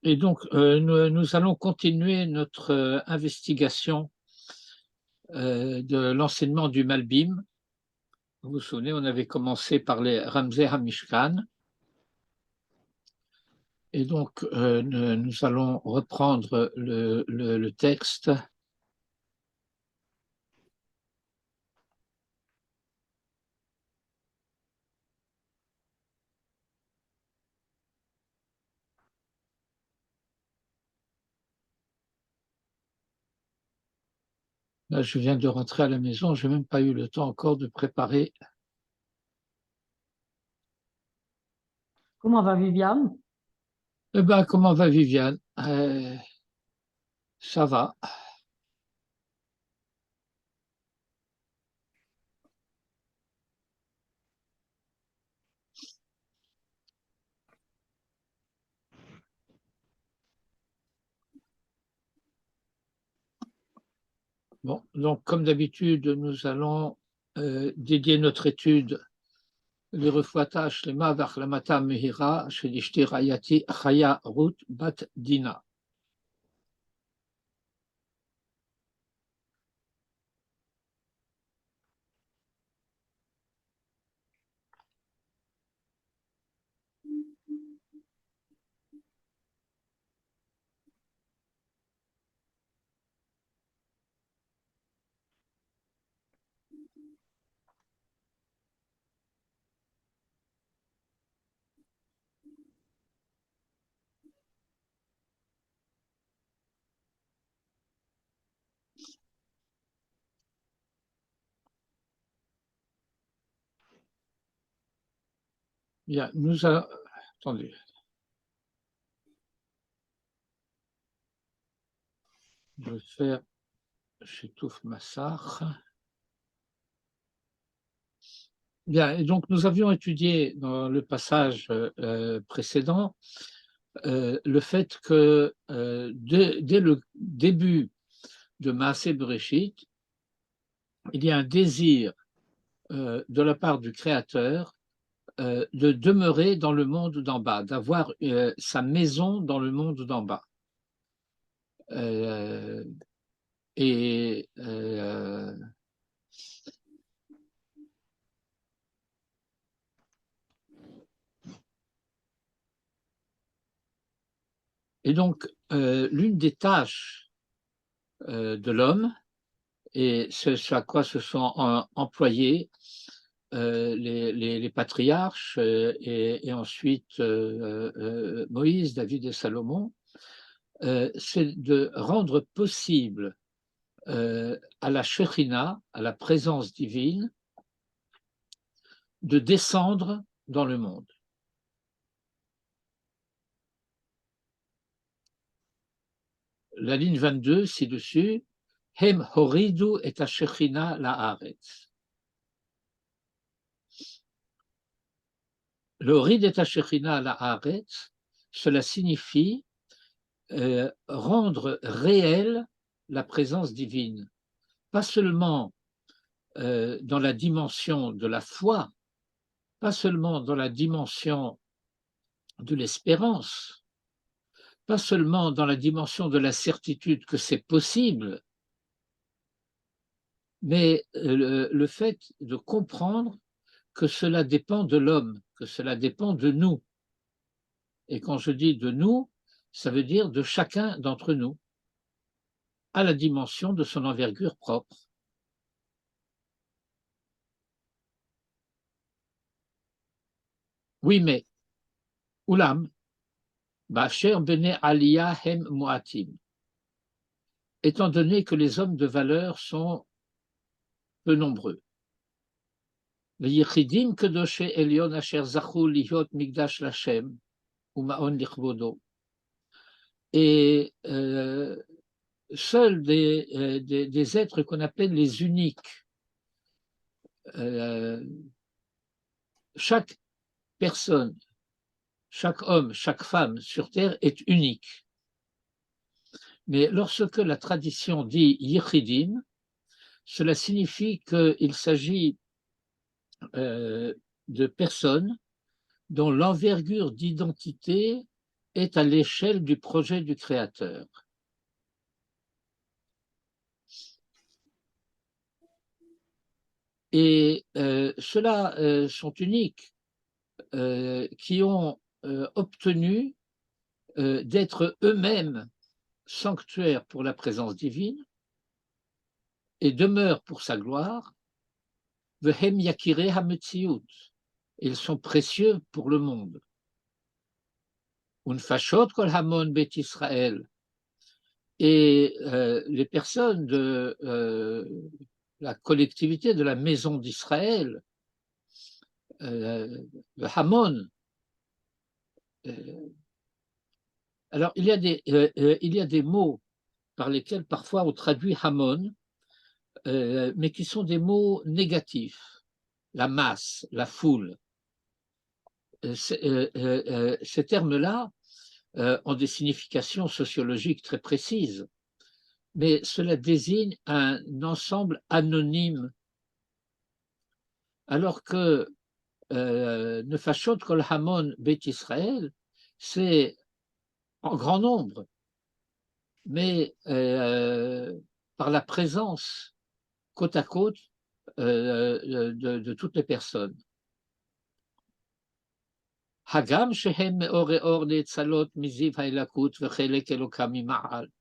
Et donc, nous allons continuer notre investigation de l'enseignement du Malbim. Vous vous souvenez, on avait commencé par les Ramsey HaMishkan. Et donc, nous allons reprendre le texte. Là, je viens de rentrer à la maison, je n'ai même pas eu le temps encore de préparer. Comment va Viviane? Eh bien, comment va Viviane? Ça va. Bon, donc, comme d'habitude, nous allons dédier notre étude לרפואתה השלמה והחלמתה המהירה של אשתי רעייתי חיה רות בת דינה. Bien, nous allons... Attendez. Je vais faire... J'étouffe ma sarre. Bien, et donc nous avions étudié dans le passage précédent le fait que dès le début de Maaseh Bereshit, il y a un désir de la part du Créateur de demeurer dans le monde d'en bas, d'avoir sa maison dans le monde d'en bas. Et donc, l'une des tâches de l'homme, et ce à quoi se sont employés les patriarches et ensuite Moïse, David et Salomon, c'est de rendre possible à la Shekhinah, à la présence divine, de descendre dans le monde. La ligne 22 ci-dessus, Hem horidu et ha-Shekhinah la'aretz. Le horid et ha-Shekhinah la'aretz, cela signifie rendre réelle la présence divine, pas seulement dans la dimension de la foi, pas seulement dans la dimension de l'espérance, pas seulement dans la dimension de la certitude que c'est possible, mais le fait de comprendre que cela dépend de l'homme, que cela dépend de nous. Et quand je dis de nous, ça veut dire de chacun d'entre nous, à la dimension de son envergure propre. Oui, mais, Oulam, Ba'asher bene aliyah hem mu'atim. Étant donné que les hommes de valeur sont peu nombreux. ויחידים קדושי עליון אשר זכו להיות מקדש להשם ומעון לכבודו. Et seuls des êtres qu'on appelle les uniques, chaque personne, chaque homme, chaque femme sur terre est unique. Mais lorsque la tradition dit yichidim, cela signifie qu'il s'agit de personnes dont l'envergure d'identité est à l'échelle du projet du Créateur. Et ceux-là sont uniques, qui ont obtenu d'être eux-mêmes sanctuaires pour la présence divine et demeurent pour sa gloire. Vehem yakirei hametziut. Ils sont précieux pour le monde. Unfashot kol hamon bet Israël. Et les personnes de la collectivité de la maison d'Israël, le Hamon. Alors, il y a des mots par lesquels parfois on traduit Hamon, mais qui sont des mots négatifs. La masse, la foule. Ces termes-là ont des significations sociologiques très précises, mais cela désigne un ensemble anonyme, alors que Nefashot Kol Hamon Beit Israël, c'est en grand nombre, mais par la présence côte à côte de toutes les personnes. Hagam shehem me'or e'or ne'etzalot miziv ha'elakut v'chelek elokam mima'al.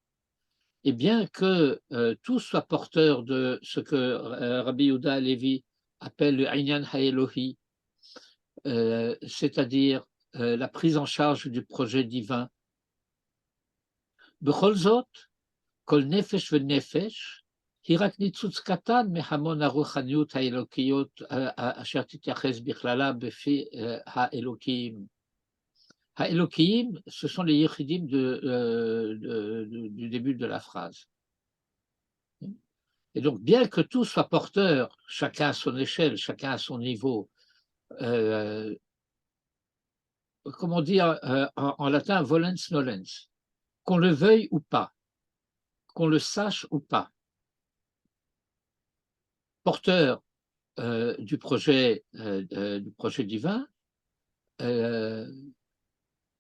Et bien que tous soient porteurs de ce que Rabbi Yehuda Halevi appelle le Inyan Ha'elohi, c'est-à-dire la prise en charge du projet divin. B'chol zot, kol nefesh ve'nefesh, היא רק ניצוץ קטן מהמון הרוחניות האלוקיות אשר תתייחס בכללה בפי האלוקים. האלוקיים, ce sont les yechidim du début de la phrase. Et donc, bien que tous soient porteurs, chacun à son échelle, chacun à son niveau, comment dire en latin, volens nolens, qu'on le veuille ou pas, qu'on le sache ou pas, porteurs du projet divin,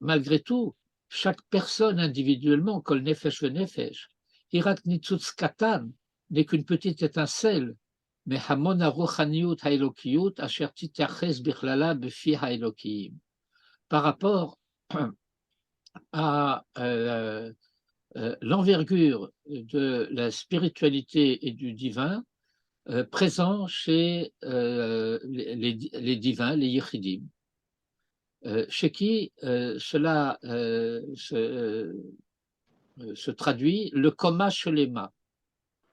malgré tout, chaque personne individuellement, kol nefesh ve nefesh, hirak nitzutz katan, n'est qu'une petite étincelle, mais hamon haruchaniut haelokiyut asher tityaches bichlala befi haelokiyim, par rapport à l'envergure de la spiritualité et du divin présent chez les divins, les yichidim, chez qui cela se traduit le koma shlema.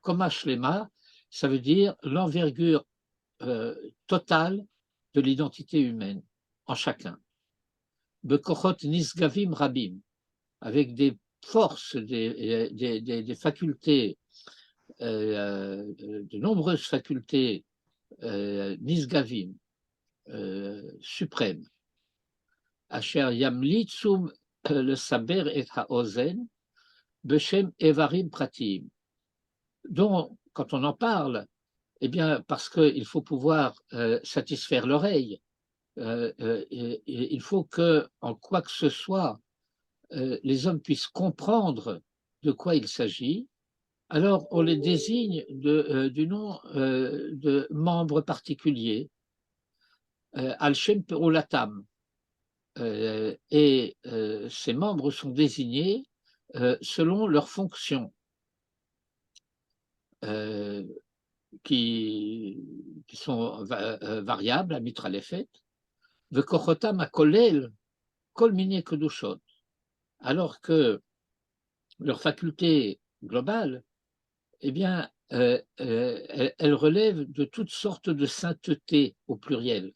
Koma shlema, ça veut dire l'envergure totale de l'identité humaine en chacun. Bekochot nisgavim rabim, avec des forces, des facultés, de nombreuses facultés nisgavim, suprêmes. Asher yamlitzum le saber et haozen beshem evarim pratim. Donc, quand on en parle, eh bien, parce qu'il faut pouvoir satisfaire l'oreille, il faut que, en quoi que ce soit, les hommes puissent comprendre de quoi il s'agit. Alors, on les désigne du nom de membres particuliers, al-shem perulatam. Et ces membres sont désignés selon leurs fonctions, qui sont variables, à mitralefet, vekochotam akolel kol mine kedushot, alors que leur faculté globale, eh bien, elle relève de toutes sortes de sainteté au pluriel.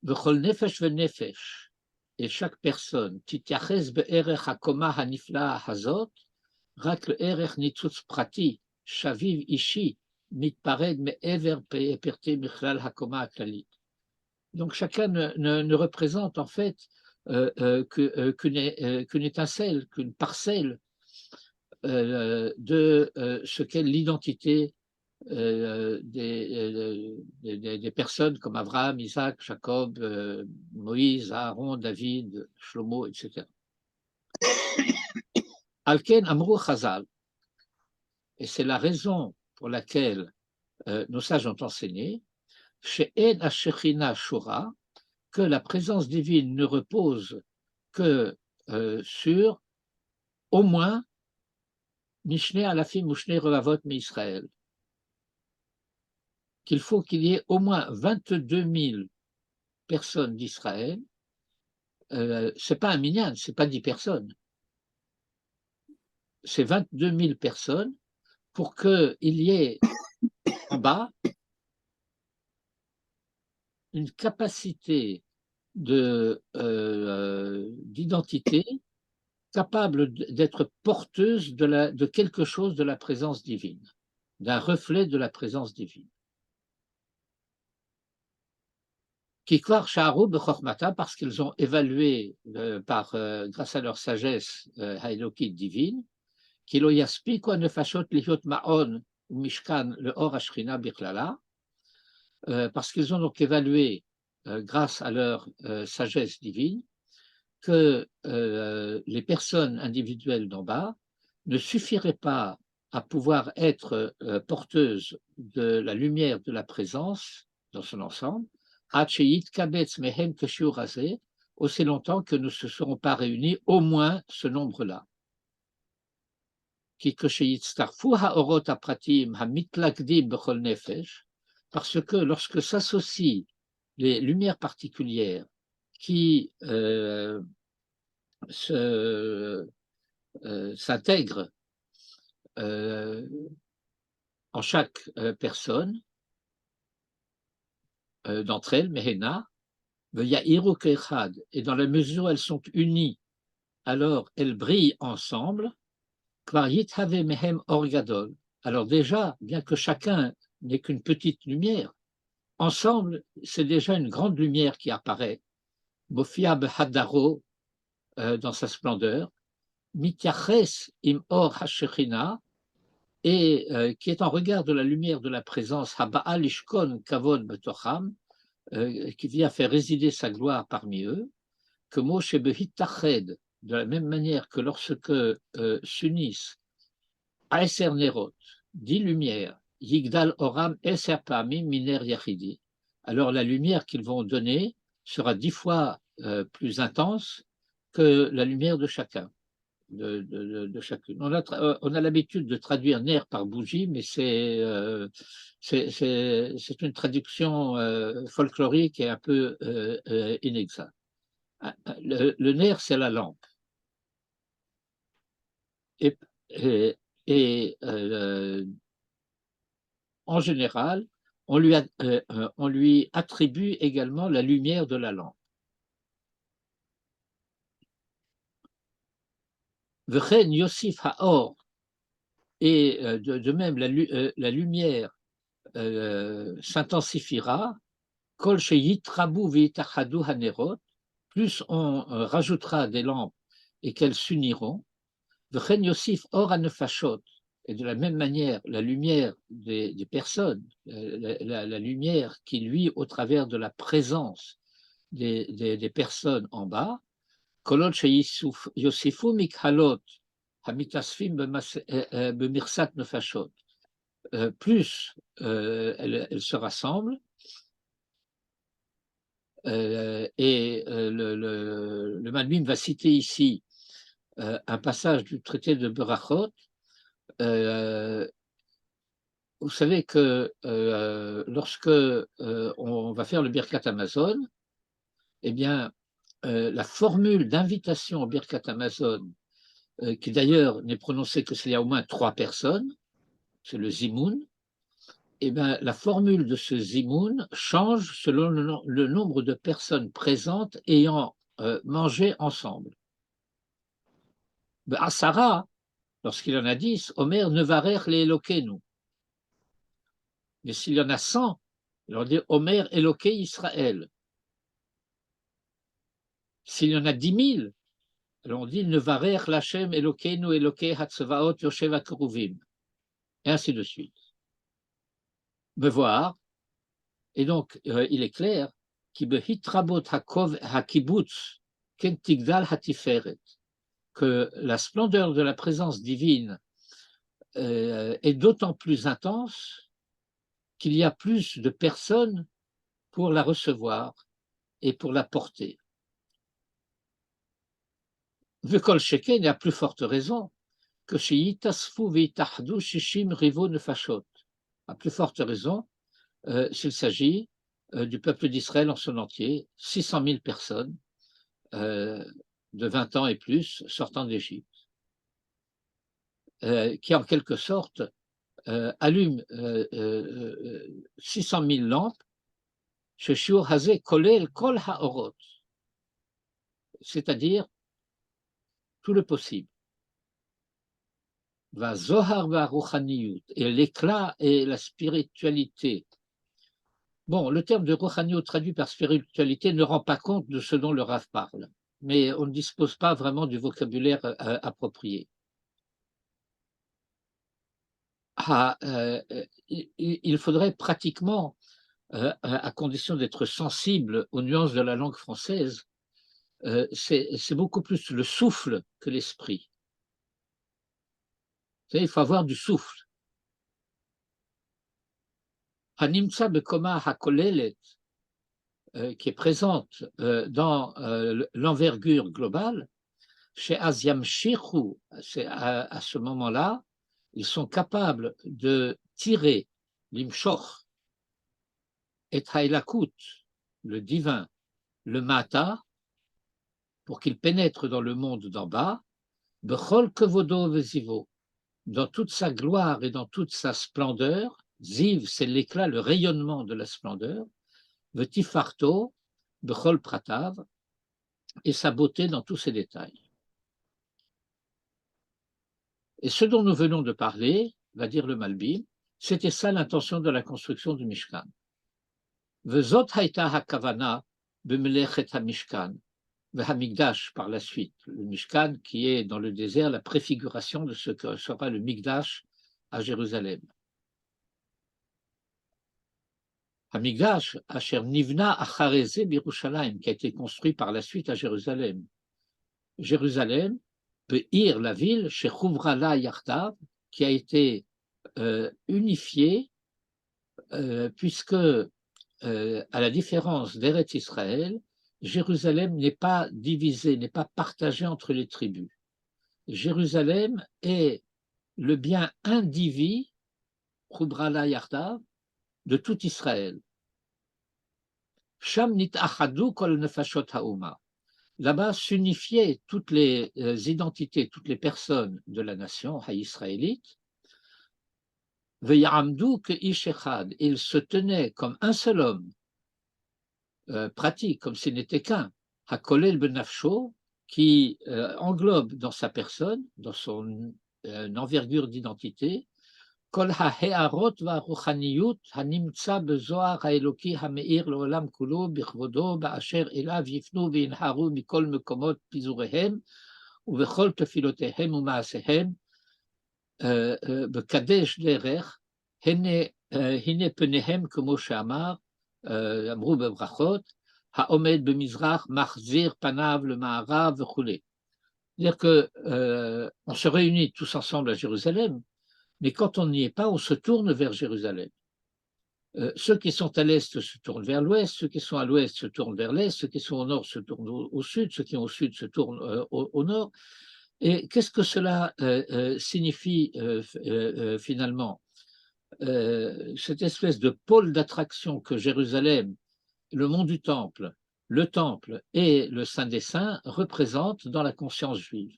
V'chol nefesh ve'nefesh, et chaque personne, tityaches be'erech hakoma hanifla hazot, rak le'erech nitzutz prati, shaviv ishi, mitpared me'ever perté michlal hakoma haklalit. Donc chacun ne représente en fait qu'une étincelle, qu'une parcelle de ce qu'est l'identité des personnes comme Abraham, Isaac, Jacob, Moïse, Aaron, David, Shlomo, etc. Alken Amrou Chazal, et c'est la raison pour laquelle nos sages ont enseigné, chez En Ashechina Shura, que la présence divine ne repose que sur au moins Mishne Alafim Mushne Relavot Mi-Israël, qu'il faut qu'il y ait au moins 22 000 personnes d'Israël. Ce n'est pas un minyan, ce n'est pas 10 personnes. C'est 22 000 personnes pour qu'il y ait en bas une capacité d'identité capable d'être porteuse de quelque chose de la présence divine, d'un reflet de la présence divine. Kikvar Shaharu Bechormata, parce qu'ils ont évalué grâce à leur sagesse haïlokite divine, Kilo Yaspiku Nefashot Liot Ma'on Mishkan le Or Ashrina Birklala, parce qu'ils ont donc évalué, grâce à leur sagesse divine, que les personnes individuelles d'en bas ne suffiraient pas à pouvoir être porteuses de la lumière de la présence dans son ensemble, aussi longtemps que ne se seront pas réunis au moins ce nombre-là. Parce que lorsque s'associent les lumières particulières qui s'intègrent en chaque personne d'entre elles, Mehena, et dans la mesure où elles sont unies, alors elles brillent ensemble. Alors déjà, bien que chacun n'ait qu'une petite lumière, ensemble, c'est déjà une grande lumière qui apparaît. Mofia Hadaro, dans sa splendeur, Mityaches im or hashechina, et qui est en regard de la lumière de la présence, Haba'al ishkon kavod betocham, qui vient faire résider sa gloire parmi eux, que Moshe behitached, de la même manière que lorsque s'unissent Aeser Nerot, 10 lumières, Yigdal Oram Eser Pamim Miner Yachidi, alors la lumière qu'ils vont donner sera 10 fois plus intense que la lumière de chacun. De chacune. On a l'habitude de traduire nerf par bougie, mais c'est une traduction folklorique et un peu inexacte. Le nerf, c'est la lampe. Et en général, on lui attribue également la lumière de la lampe. V'chen Yosif Haor, et de même la lumière s'intensifiera, Kol sheyitrabu v'yitachadu hanerot, plus on rajoutera des lampes et qu'elles s'uniront, V'chen Yosif Or hanefashot, et de la même manière, la lumière des personnes, la lumière qui luit au travers de la présence des personnes en bas, Kolot Yosifu Mikhalot, Hamitasfim Bemirsat Nefashot, plus elles se rassemblent, et le Malbim va citer ici un passage du traité de Berachot. Vous savez que lorsque on va faire le Birkat Amazon, eh bien, la formule d'invitation au Birkat Amazon, qui d'ailleurs n'est prononcée que s'il y a au moins 3 personnes, c'est le Zimoun, eh bien, la formule de ce Zimoun change selon le nombre de personnes présentes ayant mangé ensemble. À Sarah, lorsqu'il en a 10, Omer Nevarer les Elokeinu. Mais s'il y en a 100, il leur dit Omer Eloké Israël. S'il y en a 10 000, alors on dit Nevarer Lachem Elokeinu Eloké Hatzvaot Yoshev Akeruvim. Et ainsi de suite. me voir. Et donc, il est clair que la splendeur de la présence divine est d'autant plus intense qu'il y a plus de personnes pour la recevoir et pour la porter. Vekol Sheken, à plus forte raison, que Sheyitasfu Veitahdu Shishim Rivo Nefashot. À plus forte raison, s'il s'agit du peuple d'Israël en son entier, 600 000 personnes de 20 ans et plus sortant d'Égypte, qui en quelque sorte allument 600 000 lampes, Sheshur Hazeh Kolel Kol Haorot, c'est-à-dire tout le possible. Va Zohar va Rouchaniyut, et l'éclat et la spiritualité. Bon, le terme de Rouchaniyut traduit par spiritualité ne rend pas compte de ce dont le Rav parle, mais on ne dispose pas vraiment du vocabulaire approprié. Il faudrait pratiquement, à condition d'être sensible aux nuances de la langue française, c'est beaucoup plus le souffle que l'esprit. Il faut avoir du souffle. Hanimtsa bekoma hakolelet, qui est présente dans l'envergure globale, chez Aziam Shirhu, à ce moment-là, ils sont capables de tirer l'imshoch et haïlakut, le divin, le mata, pour qu'il pénètre dans le monde d'en bas, bechol kevodo vezivo, dans toute sa gloire et dans toute sa splendeur. Ziv, c'est l'éclat, le rayonnement de la splendeur, vetifarto, bechol pratav, et sa beauté dans tous ses détails. Et ce dont nous venons de parler, va dire le Malbim, c'était ça l'intention de la construction du Mishkan. Vezot haïta hakavana b'melechet hamishkan, v'hamikdash par la suite, le Mishkan qui est dans le désert la préfiguration de ce que sera le Mikdash à Jérusalem. Hamikdash, Asher Nivna Achareze Birushalayim, qui a été construit par la suite à Jérusalem. Jérusalem, Be'ir, la ville, chez Chouvrala Yartav, qui a été unifiée, puisque, à la différence d'Eretz Israël, Jérusalem n'est pas divisée, n'est pas partagée entre les tribus. Jérusalem est le bien indivis, Chouvrala Yartav, de tout Israël. Sham nit achadu kol nefashot hauma. Là-bas s'unifiaient toutes les identités, toutes les personnes de la nation haïsraélite. Ve'yamdu ke'ish echad. Ils se tenaient comme un seul homme, pratique, comme s'il n'était qu'un. Hakolel benafsho, qui englobe dans sa personne, dans son envergure d'identité, כל ההארות והרוחניות הנמצא בזוהר האלוקי המאיר לעולם כולו בכבודו באשר אליו יפנו וינהרו מכל מקומות פיזוריהם ובכל תפילותיהם ומעשיהם בקדש דרך, הנה פניהם כמו שאמר, אמרו בברכות, העומד במזרח מחזיר פניו למערב וכו'. C'est-à-dire qu'on se réunit tous ensemble à Jérusalem, mais quand on n'y est pas, on se tourne vers Jérusalem. Ceux qui sont à l'est se tournent vers l'ouest, ceux qui sont à l'ouest se tournent vers l'est, ceux qui sont au nord se tournent au sud, ceux qui sont au sud se tournent au nord. Et qu'est-ce que cela signifie finalement? Cette espèce de pôle d'attraction que Jérusalem, le mont du temple, le temple et le Saint des Saints représentent dans la conscience juive.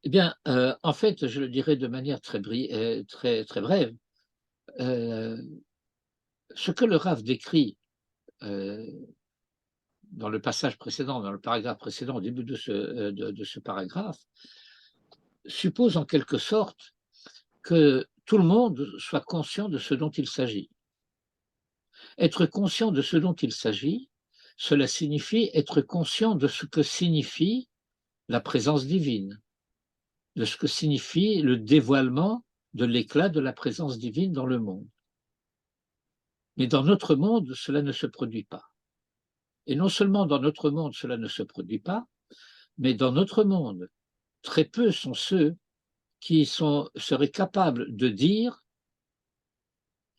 Eh bien, en fait, je le dirais de manière très brève, ce que le Rav décrit dans le passage précédent, dans le paragraphe précédent, au début de ce paragraphe, suppose en quelque sorte que tout le monde soit conscient de ce dont il s'agit. Être conscient de ce dont il s'agit, cela signifie être conscient de ce que signifie la présence divine, de ce que signifie le dévoilement de l'éclat de la présence divine dans le monde. Mais dans notre monde, cela ne se produit pas. Et non seulement dans notre monde, cela ne se produit pas, mais dans notre monde, très peu sont ceux qui seraient capables de dire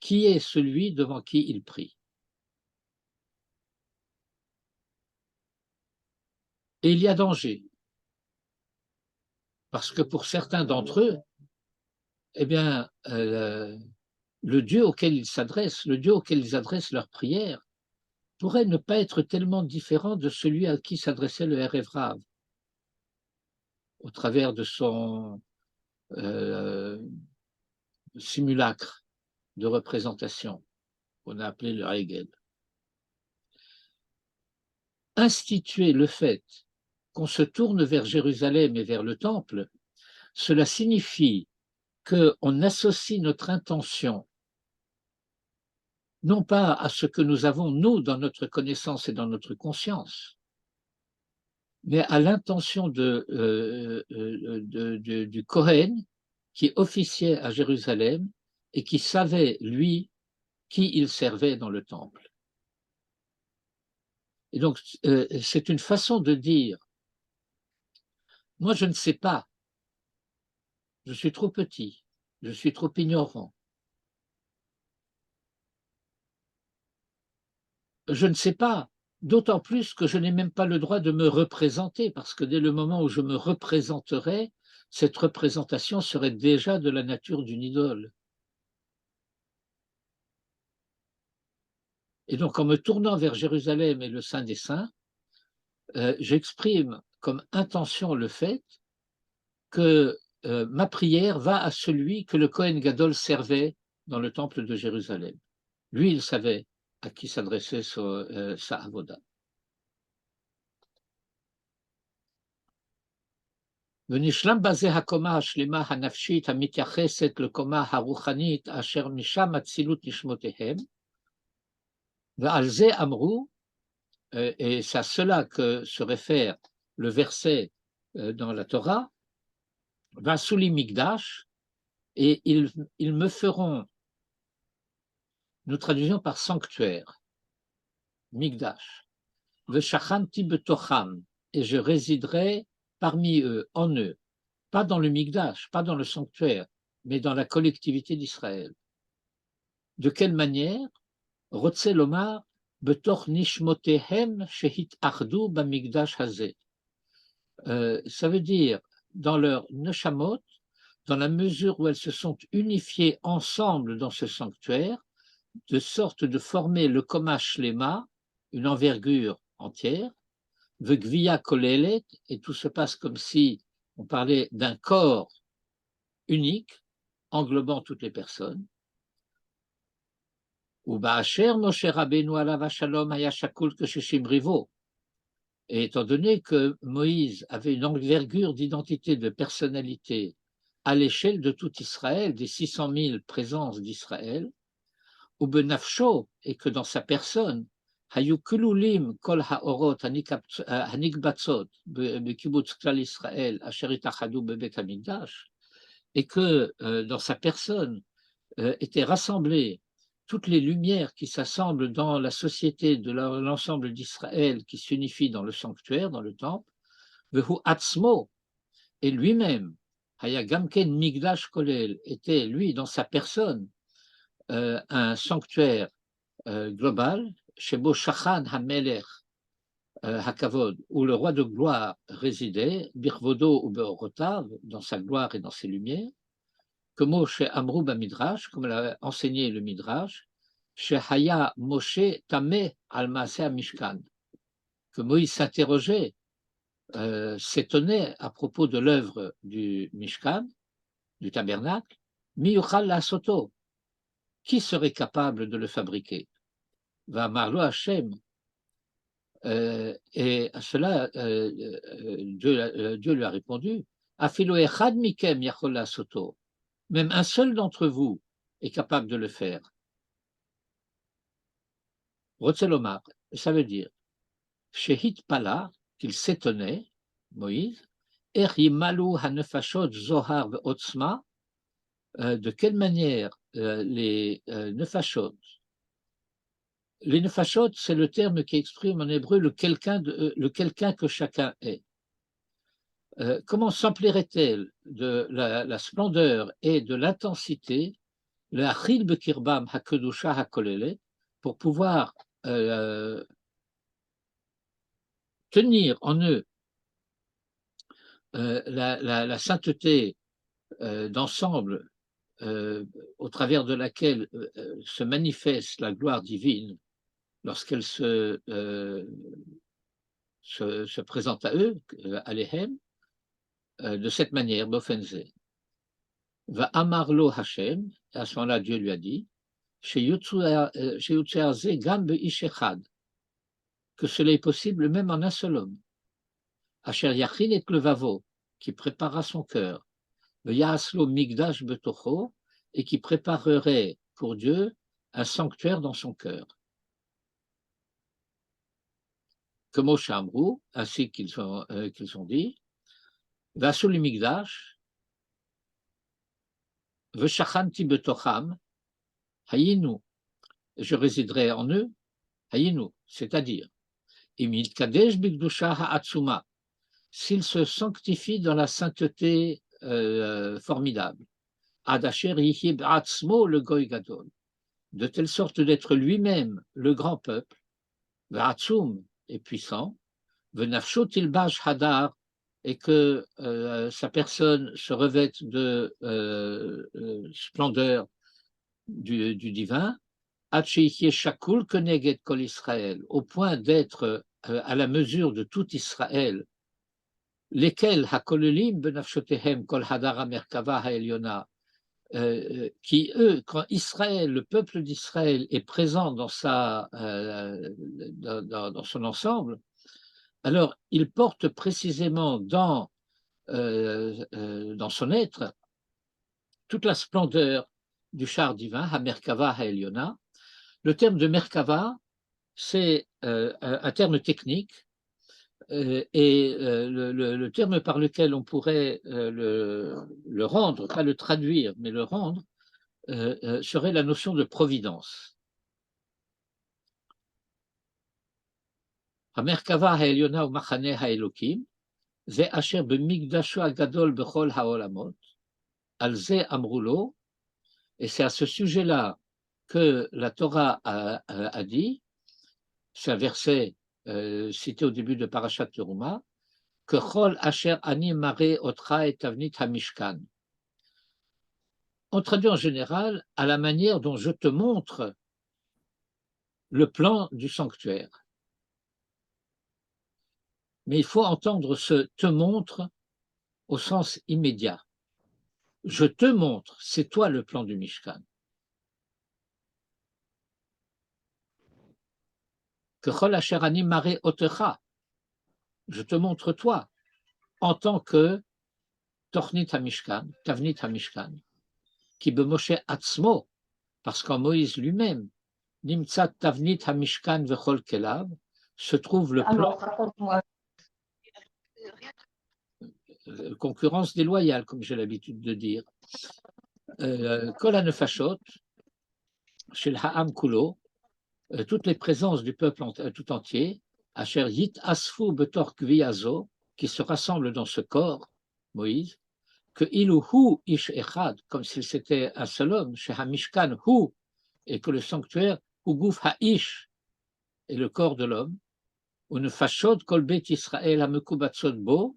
qui est celui devant qui ils prient. Et il y a danger, parce que pour certains d'entre eux, eh bien, le Dieu auquel ils s'adressent, le Dieu auquel ils adressent leurs prières, pourrait ne pas être tellement différent de celui à qui s'adressait le Erev Rav, au travers de son simulacre de représentation, qu'on a appelé le Hegel. Instituer le fait qu'on se tourne vers Jérusalem et vers le Temple, cela signifie qu'on associe notre intention non pas à ce que nous avons, nous, dans notre connaissance et dans notre conscience, mais à l'intention du Kohen qui officiait à Jérusalem et qui savait, lui, qui il servait dans le temple. Et donc, c'est une façon de dire, moi je ne sais pas, je suis trop petit, je suis trop ignorant, je ne sais pas, d'autant plus que je n'ai même pas le droit de me représenter, parce que dès le moment où je me représenterai, cette représentation serait déjà de la nature d'une idole. Et donc, en me tournant vers Jérusalem et le Saint des Saints, j'exprime comme intention le fait que ma prière va à celui que le Kohen Gadol servait dans le temple de Jérusalem. Lui, il savait à qui s'adressait sa avoda. ונשלם בזה הקומה השלמה הנפשית המתייחסת לקומה הרוחנית אשר משם אצילות נשמותיהם, ועל זה אמרו, et c'est à cela que se réfère le verset dans la Torah, Vasuli Migdash, et ils me feront, nous traduisons par sanctuaire, Migdash, Veshachanti betocham, et je résiderai parmi eux, en eux, pas dans le Migdash, pas dans le sanctuaire, mais dans la collectivité d'Israël. De quelle manière? Rotze lomar, betoch nishmotehem shehit ardu bamigdash hazeh. Ça veut dire, dans leur neshamot, dans la mesure où elles se sont unifiées ensemble dans ce sanctuaire, de sorte de former le Koma Shlema, une envergure entière, Vegvia Kolelet, et tout se passe comme si on parlait d'un corps unique, englobant toutes les personnes. Ou Ba'asher Moshe Rabbeinu alav hashalom haya shakul keshishim rivo. Et étant donné que Moïse avait une envergure d'identité, de personnalité à l'échelle de tout Israël, des 600 000 présences d'Israël, ou benafsho, et que dans sa personne, hayu kululim kol haorot hanikbatzot bekibbutz klal Israël asher itachadu bebet hamikdash, et que dans sa personne étaient rassemblées toutes les lumières qui s'assemblent dans la société de l'ensemble d'Israël qui s'unifie dans le sanctuaire, dans le temple, vehu atzmo, et lui-même, haya gamken migdash kolel, était lui dans sa personne un sanctuaire global, shebo shachan hamelech hakavod, où le roi de gloire résidait, birvodo ou beorotav, dans sa gloire et dans ses lumières, que Moshe Amrou Midrash, comme l'a enseigné le Midrash, chez Haya Moshe Tameh al Maaseh Mishkan, que Moïse s'interrogeait, s'étonnait à propos de l'œuvre du Mishkan, du tabernacle, Miyuchal la Soto, qui serait capable de le fabriquer? Va Marlo Hashem. Et à cela, Dieu lui a répondu, Afilo echad mikem yachol la Soto. Même un seul d'entre vous est capable de le faire. Rotzelomar, ça veut dire, Shehit Pala, qu'il s'étonnait, Moïse, Erimalu hanefashot zohar ve'otzma, de quelle manière les nefashot, c'est le terme qui exprime en hébreu le quelqu'un que chacun est. Comment s'emplirait-elle de la splendeur et de l'intensité, le achil bekirbam hakedusha hakolele, pour pouvoir tenir en eux la sainteté d'ensemble au travers de laquelle se manifeste la gloire divine lorsqu'elle se présente à eux, aléhem, de cette manière, Bofenze. Va amarlo Hashem, et à ce moment-là, Dieu lui a dit, que cela est possible même en un seul homme. Asher yachin et levavo, qui préparera son cœur, V'yaslo migdash betocho, et qui préparerait pour Dieu un sanctuaire dans son cœur. Comme au Shamrou, ainsi qu'ils ont dit, Vasuli migdash, V'shachanti betocham, hayinu, je résiderai en eux, hayinu, c'est-à-dire, imit kadesh bigdusha ha'atsuma, s'il se sanctifie dans la sainteté formidable, adasher yihib atzmo le goy gadol, de telle sorte d'être lui-même le grand peuple, v'atzum est puissant, v'nafsho tilbash hadar, et que sa personne se revête de splendeur du divin, shakul keneged kol Israël, au point d'être à la mesure de tout Israël, lesquels hakolelim benafshotehem kol hadara merkava haeliona, qui eux, quand Israël, le peuple d'Israël est présent dans son ensemble, alors il porte précisément dans son être toute la splendeur du char divin, ha-merkava ha-eliona. Le terme de merkava, c'est un terme technique, et le terme par lequel on pourrait le rendre, pas le traduire, mais le rendre, serait la notion de providence. Ha-merkava ha-eliona ou machane ha-elokim, ze asher b'migdasho agadol b'chol ha'olamot, al ze amrulo, et c'est à ce sujet-là que la Torah a dit, c'est un verset cité au début de Parashat Teruma, que Chol Asher Ani Mare Otra et Tavnit Hamishkan. On traduit en général à la manière dont je te montre le plan du sanctuaire. Mais il faut entendre ce te montre au sens immédiat. Je te montre, c'est toi le plan du Mishkan. Que Chol Asher Ani Mare Otecha, je te montre toi en tant que Tornit Hamishkan, Tavnit Hamishkan, qui b'Moshe Atzmo, parce qu'en Moïse lui-même, Nimtzat Tavnit Hamishkan vechol kelav, se trouve le plan. Concurrence déloyale, comme j'ai l'habitude de dire. Kol hanefashot, shel ha'am kulo, toutes les présences du peuple tout entier, asher yit asfu betor kviazo, qui se rassemblent dans ce corps, Moïse, que ilu hu ish echad, comme s'il c'était un seul homme, chez hamishkan hu, et que le sanctuaire hu guf ha'ish, est le corps de l'homme, ou ne fashod kol bet Israël hamekubatzot bo,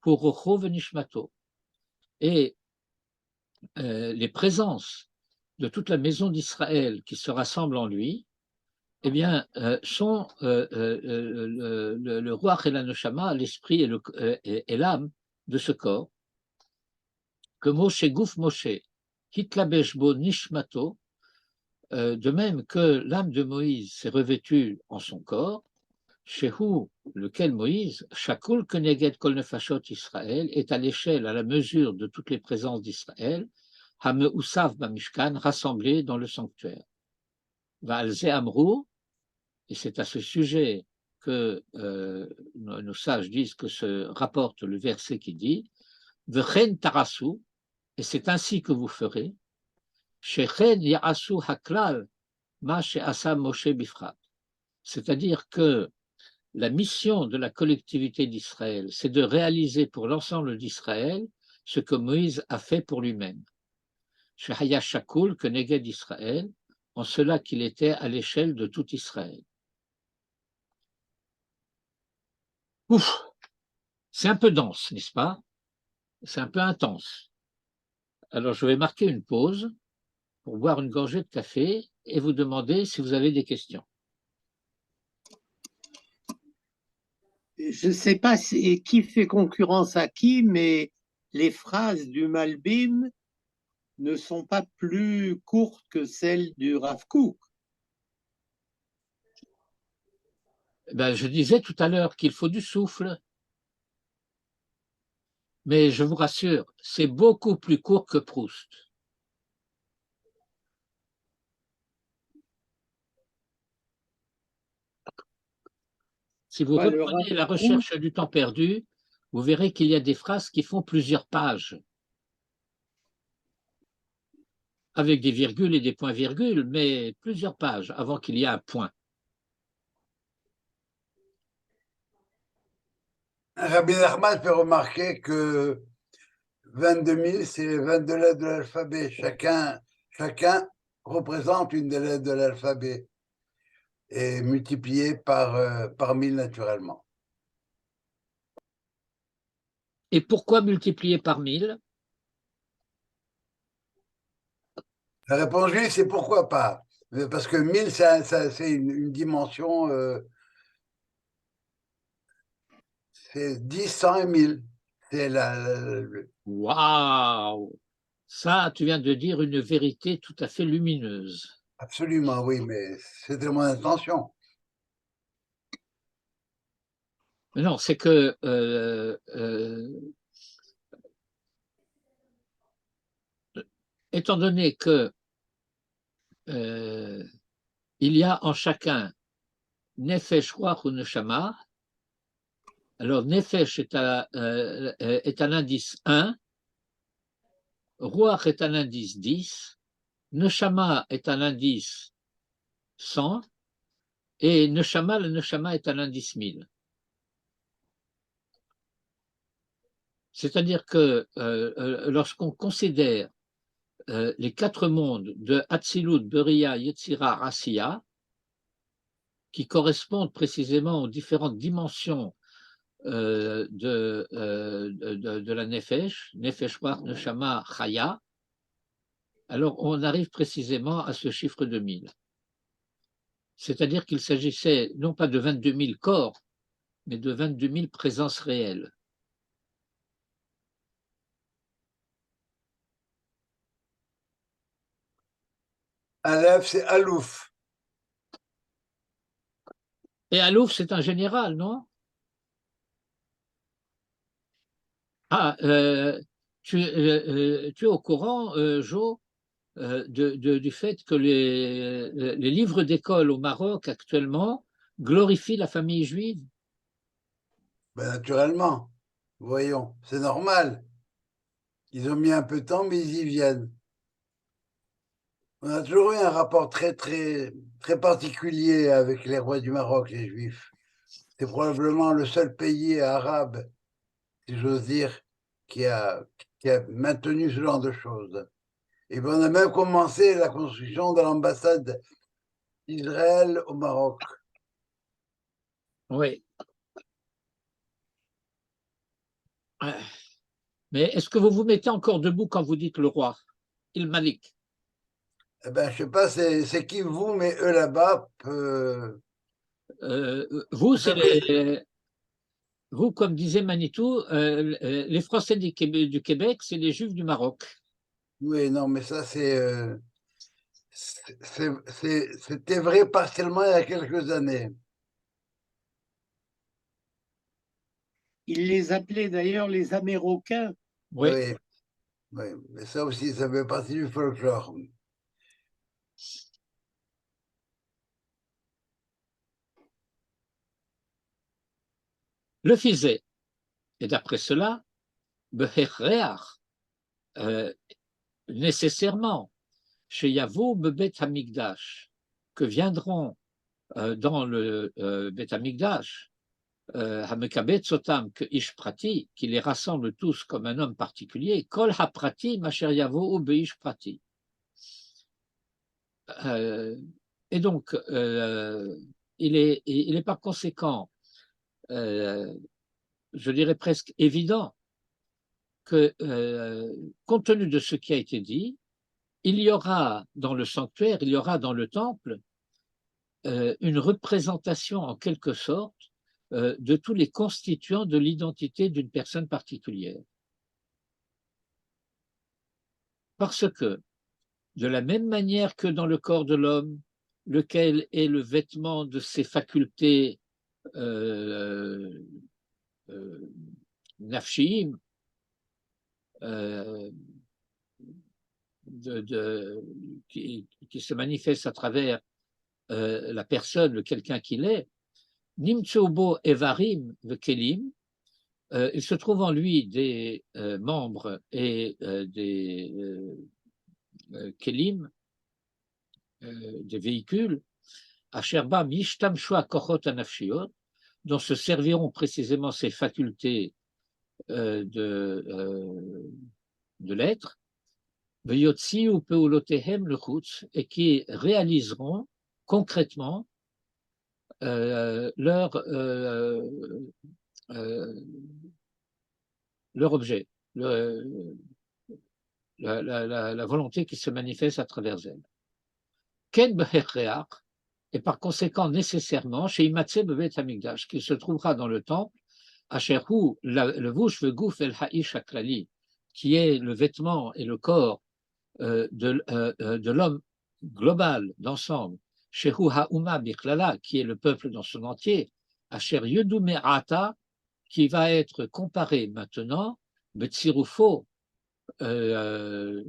pour rocho venishmato. Et les présences de toute la maison d'Israël qui se rassemblent en lui, eh bien, sont le roi et la neshama, l'esprit et l'âme de ce corps, que Moshe Gouf Moshe, Hitlabesh bo nishmato, de même que l'âme de Moïse s'est revêtue en son corps, Shehu, lequel Moïse, Shakul Keneged Kol Nefashot Israël, est à l'échelle, à la mesure de toutes les présences d'Israël, Hame Usav Bamishkan, rassemblés dans le sanctuaire. Va'alze Amrou, et c'est à ce sujet que nos sages disent que se rapporte le verset qui dit Vechen Tarasu, et c'est ainsi que vous ferez, Shechen Ya'asu Haklal Ma She'asa Moshe Bifrat. C'est-à-dire que la mission de la collectivité d'Israël, c'est de réaliser pour l'ensemble d'Israël ce que Moïse a fait pour lui-même. Shehaya Shakul, que Neged d'Israël, en cela qu'il était à l'échelle de tout Israël. Ouf, c'est un peu dense, n'est-ce pas? C'est un peu intense. Alors je vais marquer une pause pour boire une gorgée de café et vous demander si vous avez des questions. Je ne sais pas qui fait concurrence à qui, mais les phrases du Malbim ne sont pas plus courtes que celles du Rav Kook. Ben, je disais tout à l'heure qu'il faut du souffle, mais je vous rassure, c'est beaucoup plus court que Proust. Si vous reprenez la recherche du temps perdu, vous verrez qu'il y a des phrases qui font plusieurs pages, avec des virgules et des points-virgules, mais plusieurs pages avant qu'il y ait un point. Rabbi Nachman fait remarquer que 22 000, c'est les 22 lettres de l'alphabet. Chacun représente une des lettres de l'alphabet et multiplié par 1000 naturellement. Et pourquoi multiplier par 1000? La réponse juive, c'est pourquoi pas. Parce que 1000, c'est une dimension, c'est 10, 100 et 1000. C'est Waouh! Ça, tu viens de dire une vérité tout à fait lumineuse. Absolument, oui, mais c'était mon intention. Mais non, c'est que étant donné que il y a en chacun Nefesh, Ruach ou Neshama, alors Nefesh est un indice 1, Ruach est un indice 10, Neshama est un indice 100, et le Neshama est un indice 1000. C'est-à-dire que lorsqu'on considère les 4 mondes de Hatzilut, Beria, Yetzira, Asiya, qui correspondent précisément aux différentes dimensions de la Nefesh, Nefesh, Ruach, Neshama, Chaya, alors on arrive précisément à ce chiffre de 1000. C'est-à-dire qu'il s'agissait non pas de 22 000 corps, mais de 22 000 présences réelles. Aleph, c'est Alouf. Et Alouf, c'est un général, non? Ah, tu es au courant, Jo, du fait que les livres d'école au Maroc actuellement glorifient la famille juive? Ben, naturellement, voyons, c'est normal. Ils ont mis un peu de temps, mais ils y viennent. On a toujours eu un rapport très, très, très particulier avec les rois du Maroc, les Juifs. C'est probablement le seul pays arabe, si j'ose dire, qui a, qui a maintenu ce genre de choses. Et ben, on a même commencé la construction de l'ambassade d'Israël au Maroc. Oui. Mais est-ce que vous vous mettez encore debout quand vous dites le roi, Il Malik? Eh ben, je sais pas, c'est qui vous, mais eux là-bas, Vous, vous, comme disait Manitou, les Français du Québec, c'est les Juifs du Maroc. oui, non, mais ça, c'était vrai partiellement il y a quelques années. Il les appelait d'ailleurs les Amérocains. Oui. Oui, oui, mais ça aussi, ça fait partie du folklore. Le Fizet. Et d'après cela, Beherreach nécessairement, chez Yavo Bebet Hamikdash, que viendront dans le Bet Hamikdash, Hamekabet Sotam, que Ish Prati, qui les rassemble tous comme un homme particulier, Kol Haprati, Masher Yavo Beish Prati. Et donc, il est par conséquent, je dirais presque évident, que, compte tenu de ce qui a été dit, il y aura dans le sanctuaire, il y aura dans le temple, une représentation en quelque sorte de tous les constituants de l'identité d'une personne particulière. Parce que, de la même manière que dans le corps de l'homme, lequel est le vêtement de ses facultés nafshiim, qui se manifeste à travers la personne, quelqu'un qu'il est, Nimtsubo Evarim Kelim, il se trouve en lui des membres et des Kelim, des véhicules, Asherba Mishtamshua Kochot Anafshiot, dont se serviront précisément ces facultés de l'être, Veyotsi ou Peulotehem le Chutz, et qui réaliseront concrètement leur objet, la volonté qui se manifeste à travers elle. Ken Beherreach, et par conséquent nécessairement chez Imatse Bevet Hamikdash, qui se trouvera dans le temple, Asherhu, le Vush Vegouf El Ha'ish Aklali, qui est le vêtement et le corps de l'homme global, d'ensemble, Shehu Ha'uma Bichlala, qui est le peuple dans son entier, Asher Yudu Me'ata, qui va être comparé maintenant, Betsirufo, dans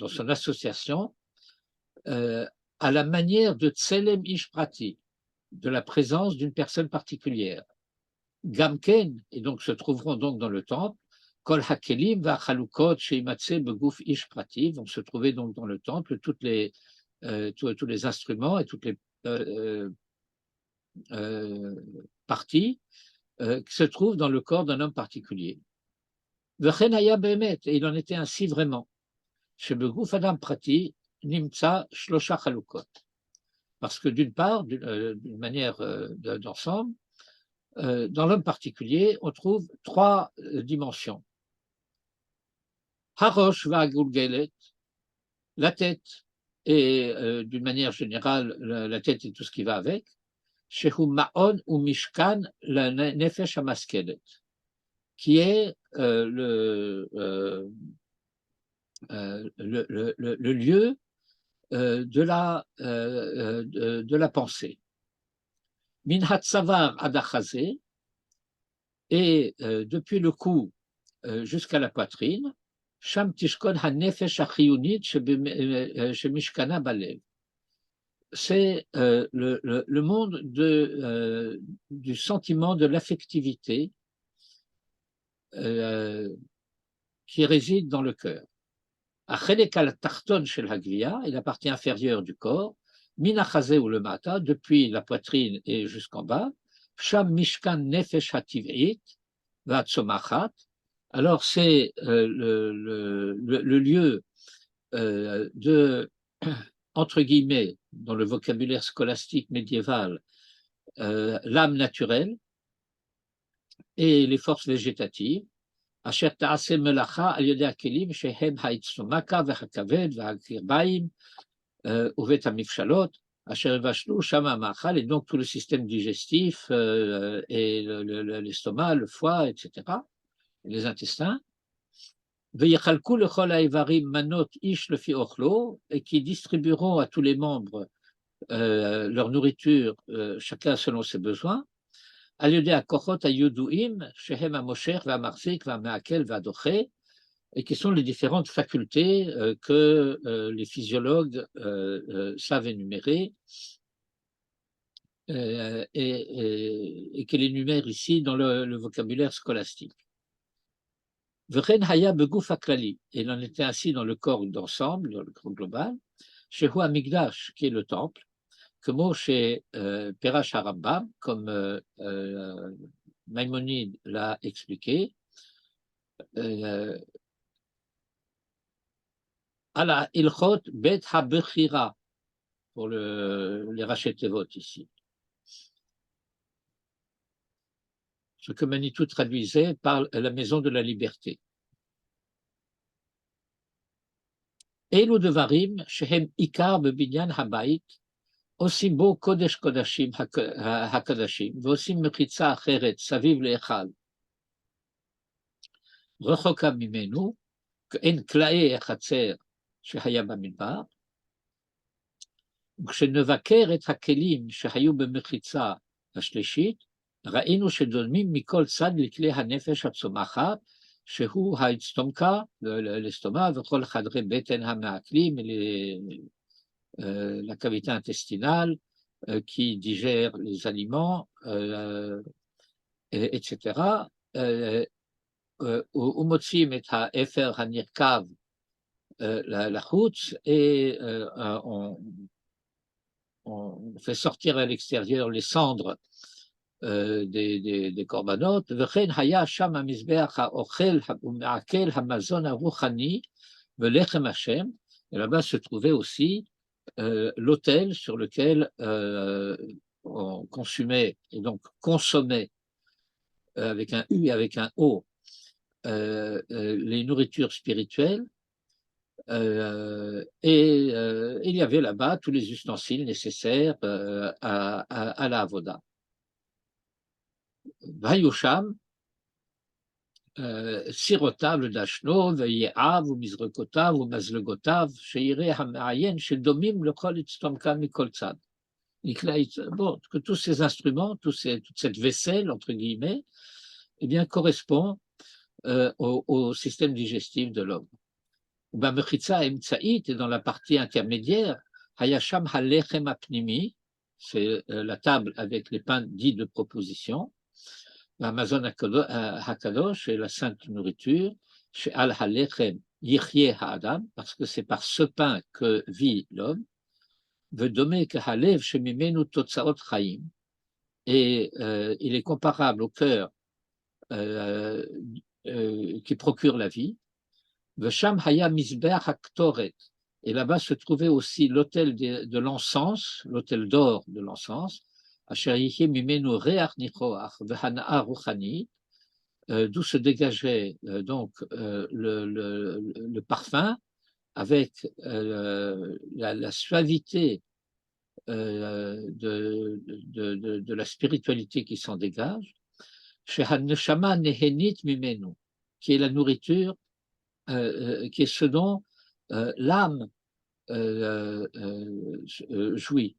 son association, à la manière de Tselem Ishprati, de la présence d'une personne particulière. Gamken, et donc se trouveront donc dans le temple, Kol Hakelim va Chalukot Sheimatse Begouf Ishprati, vont se trouver donc dans le temple tous les instruments et toutes les parties qui se trouvent dans le corps d'un homme particulier. Vechenaya Behemet, et il en était ainsi vraiment. Chez Begouf Adam Prati, Nimtsa Shlosha Chalukot. Parce que d'une part, d'une manière d'ensemble, dans l'homme particulier, on trouve trois dimensions. Harosh Va'agulgelet, la tête, et d'une manière générale, la tête et tout ce qui va avec. Shehu Ma'on ou Mishkan, la Nefesh Hamaskelet, qui est le lieu de la pensée. Min Hatsavar Adachazé, et depuis le cou jusqu'à la poitrine, Sham Tishkon HaNefesh HaChiyunit Shemishkana Balev. C'est le monde du sentiment de l'affectivité qui réside dans le cœur. Achelek al-Tarton shel Hagvia, et la partie inférieure du corps, Minachazé ou le Mata, depuis la poitrine et jusqu'en bas, Sham Mishkan Nefesh HaTiv'it V'Atzomachat. Alors c'est le lieu de, entre guillemets, dans le vocabulaire scolastique médiéval, l'âme naturelle et les forces végétatives. Asher ta'aseh melacha al yodei hakelim shehem ha'atzmaka v'hakaved v'hakirba'im uvet hamifshalot asher vashlu shama ma'achal, et donc tout le système digestif et l'estomac, le foie, etc., les intestins. V'yechalku lechol ha'evarim manot ish lefi ochlo, et qui distribueront à tous les membres leur nourriture, chacun selon ses besoins. Al yodei hakochot hayuduim shehem hamosher v'hamarzik v'hamaakel v'hadoche, et qui sont les différentes facultés que les physiologues savent énumérer et qu'elle énumère ici dans le vocabulaire scolastique. V'chen haya beguf haklali. Et il en était ainsi dans le corps d'ensemble, dans le corps global. Shehu Amigdash, qui est le temple, que mot chez Perash Harambam, comme Maïmonide l'a expliqué, Ala Ilchot Bet HaBechira, pour les Rachet Tevot ici. Ce que Manitou traduisait par la maison de la liberté. Elu Devarim, Shehem Ikar Bebinyan Habayit, עושים בו קודש קודשים הקדשים, ועושים מחיצה אחרת סביב להיכל. רחוקה ממנו, אין כלאי החצר שהיה במדבר, וכשנבקר את הכלים שהיו במחיצה השלישית, ראינו שדומים מכל צד לכלי הנפש הצומחת, שהוא האצטומקה, לסתומה, וכל חדרי בטן המעכלים, la cavité intestinale qui digère les aliments, etc. ומוצאים את האפר הנרקב לחוץ, et on fait sortir à l'extérieur les cendres des corbanotes. וכן היה שם המזבח האוכל ומעכל המזון הרוחני ולחם השם, et là-bas se trouvait aussi l'autel sur lequel on consumait et donc consommait avec un U et avec un O les nourritures spirituelles, et il y avait là-bas tous les ustensiles nécessaires à la avoda. Vayusham סירותיו לדשנו ויעיו ומזרקותיו ומזלגותיו שיראה המעיין שדומים לכל הצטומקה מכל צד. Bon, que tous ces instruments, toute cette vaisselle, entre guillemets, eh bien, correspond au système digestif de l'homme. Bamechitza emtsaït, et dans la partie intermédiaire, hayasham halechem apnimi, c'est la table avec les pains dits de proposition, Amazon Hakadosh, et la sainte nourriture, chez Al Halechem Yichye Ha'adam, parce que c'est par ce pain que vit l'homme, Vedomé Halev Shemimenu Totsaot Chaim, et il est comparable au cœur qui procure la vie, Vesham Haya Mizbeach HaKtoret, et là-bas se trouvait aussi l'autel de l'encens, l'autel d'or de l'encens, d'où se dégageait donc le parfum avec la suavité de la spiritualité qui s'en dégage, qui est la nourriture, qui est ce dont l'âme jouit.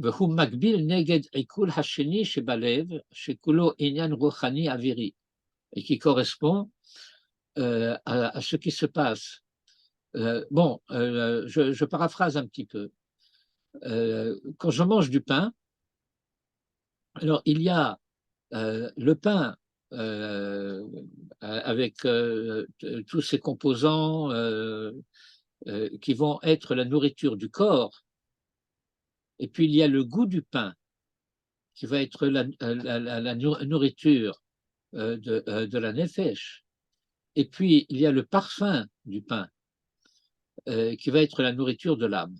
והוא מקביל נגד עיכול השני שבלב, שכולו עניין רוחני אווירי, et qui correspond à ce qui se passe. Bon, je paraphrase un petit peu. Quand je mange du pain, alors il y a le pain avec tous ces composants qui vont être la nourriture du corps. Et puis il y a le goût du pain, qui va être la nourriture de la nefesh. Et puis il y a le parfum du pain, qui va être la nourriture de l'âme.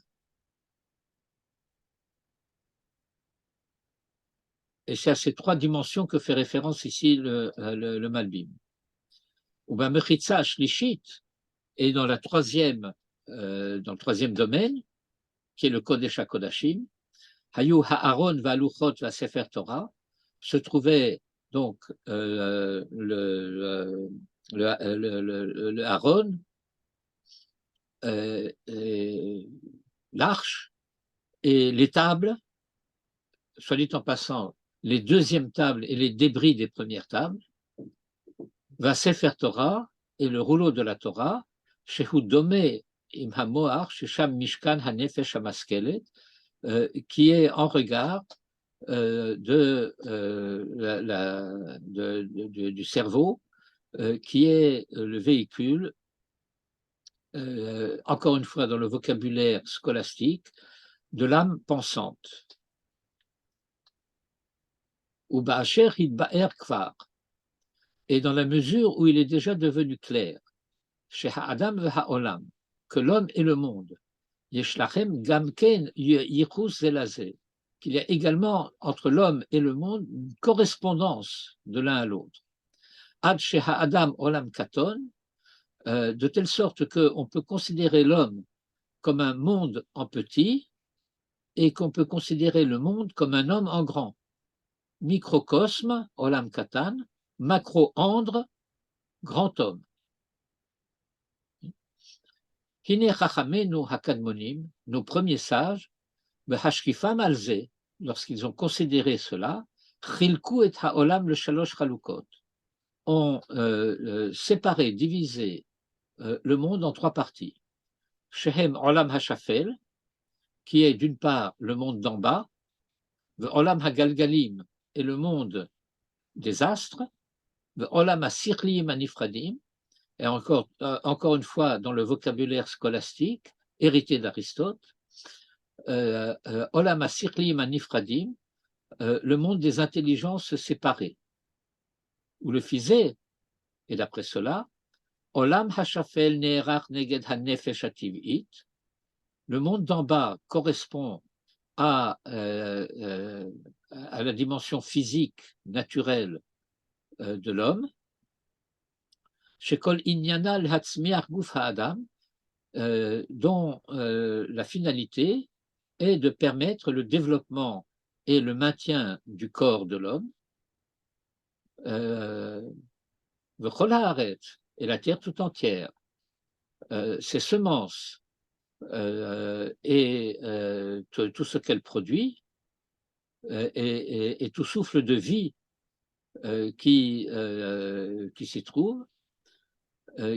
Et c'est à ces trois dimensions que fait référence ici le Malbim. Ou bien Mechitza Shlishit est dans le troisième domaine, qui est le Kodesh HaKodashim, Hayu Ha'aron Va'aluchot Va'Sefer Torah, se trouvait donc le Aaron, l'arche et les tables, soit dit en passant, les deuxièmes tables et les débris des premières tables, Va'Sefer Torah et le rouleau de la Torah, Shehu Domeh Im HaMoach, Shesham Mishkan HaNefesh HaMaskelet, qui est en regard du cerveau, qui est le véhicule, encore une fois dans le vocabulaire scolastique, de l'âme pensante. Ou ba'asher hitba'er kvar, et dans la mesure où il est déjà devenu clair, chez ha'adam ve'ha'olam, que l'homme et le monde, yeshlachem gamken yichus zelazé, qu'il y a également entre l'homme et le monde une correspondance de l'un à l'autre. Ad chez ha'adam olam katon, de telle sorte qu'on peut considérer l'homme comme un monde en petit et qu'on peut considérer le monde comme un homme en grand. Microcosme, olam katan, macro-andre, grand homme. Hine chachamenu hakadmonim, nos premiers sages, behashkifam alze, lorsqu'ils ont considéré cela, chilku et haolam le shalosh chalukot, ont séparé, divisé le monde en trois parties. Shehem olam hashafel, qui est d'une part le monde d'en bas, olam hagalgalim, et le monde des astres, olam hasirlim anifradim, et encore une fois dans le vocabulaire scolastique, hérité d'Aristote, olam hasirlim anifradim, le monde des intelligences séparées, où le physé, et d'après cela, olam hashafel ne'erach neged hanefesh hativ'it, le monde d'en bas correspond à la dimension physique naturelle de l'homme, Shekol Inyana l'Hatzmiach Guf Ha'adam, dont la finalité est de permettre le développement et le maintien du corps de l'homme, V'chol Haaretz, et la terre tout entière, ses semences et tout ce qu'elle produit, et tout souffle de vie qui s'y trouve,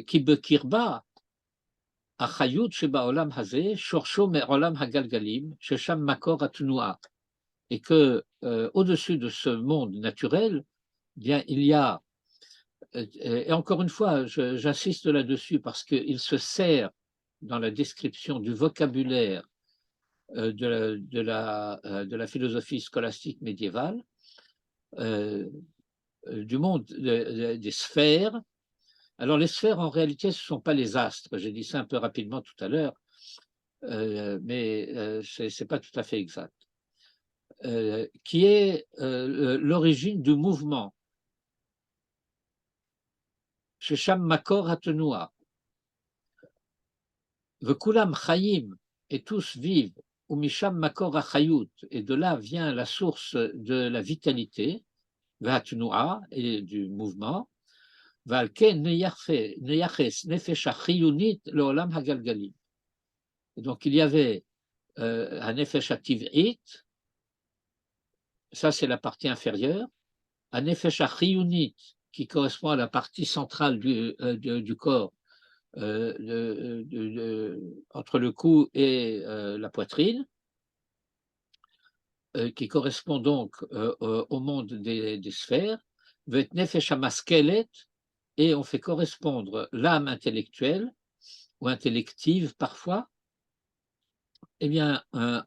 qui bekirba achayut sheba olam hazeh shorsho me'olam hagalgalim shesham makor atnua, et que au-dessus de ce monde naturel, bien il y a, et encore une fois j'insiste là-dessus parce qu'il se sert dans la description du vocabulaire de la philosophie scolastique médiévale, du monde des sphères. Alors les sphères en réalité ce ne sont pas les astres, j'ai dit ça un peu rapidement tout à l'heure, mais ce n'est pas tout à fait exact, qui est l'origine du mouvement. Shesham makor hatenua, vekulam chayim, et tous vivent, ou misham makor hachayut, et de là vient la source de la vitalité, vahatnua, et du mouvement. Valken neyaches nefesh chiyunit leolam hagalgalim. Donc il y avait un nefesh hativ'it, ça c'est la partie inférieure, un nefesh chiyunit qui correspond à la partie centrale du corps, entre le cou et la poitrine, qui correspond donc au monde des sphères, vet nefesh hamaskelet, et on fait correspondre l'âme intellectuelle ou intellective parfois, eh bien,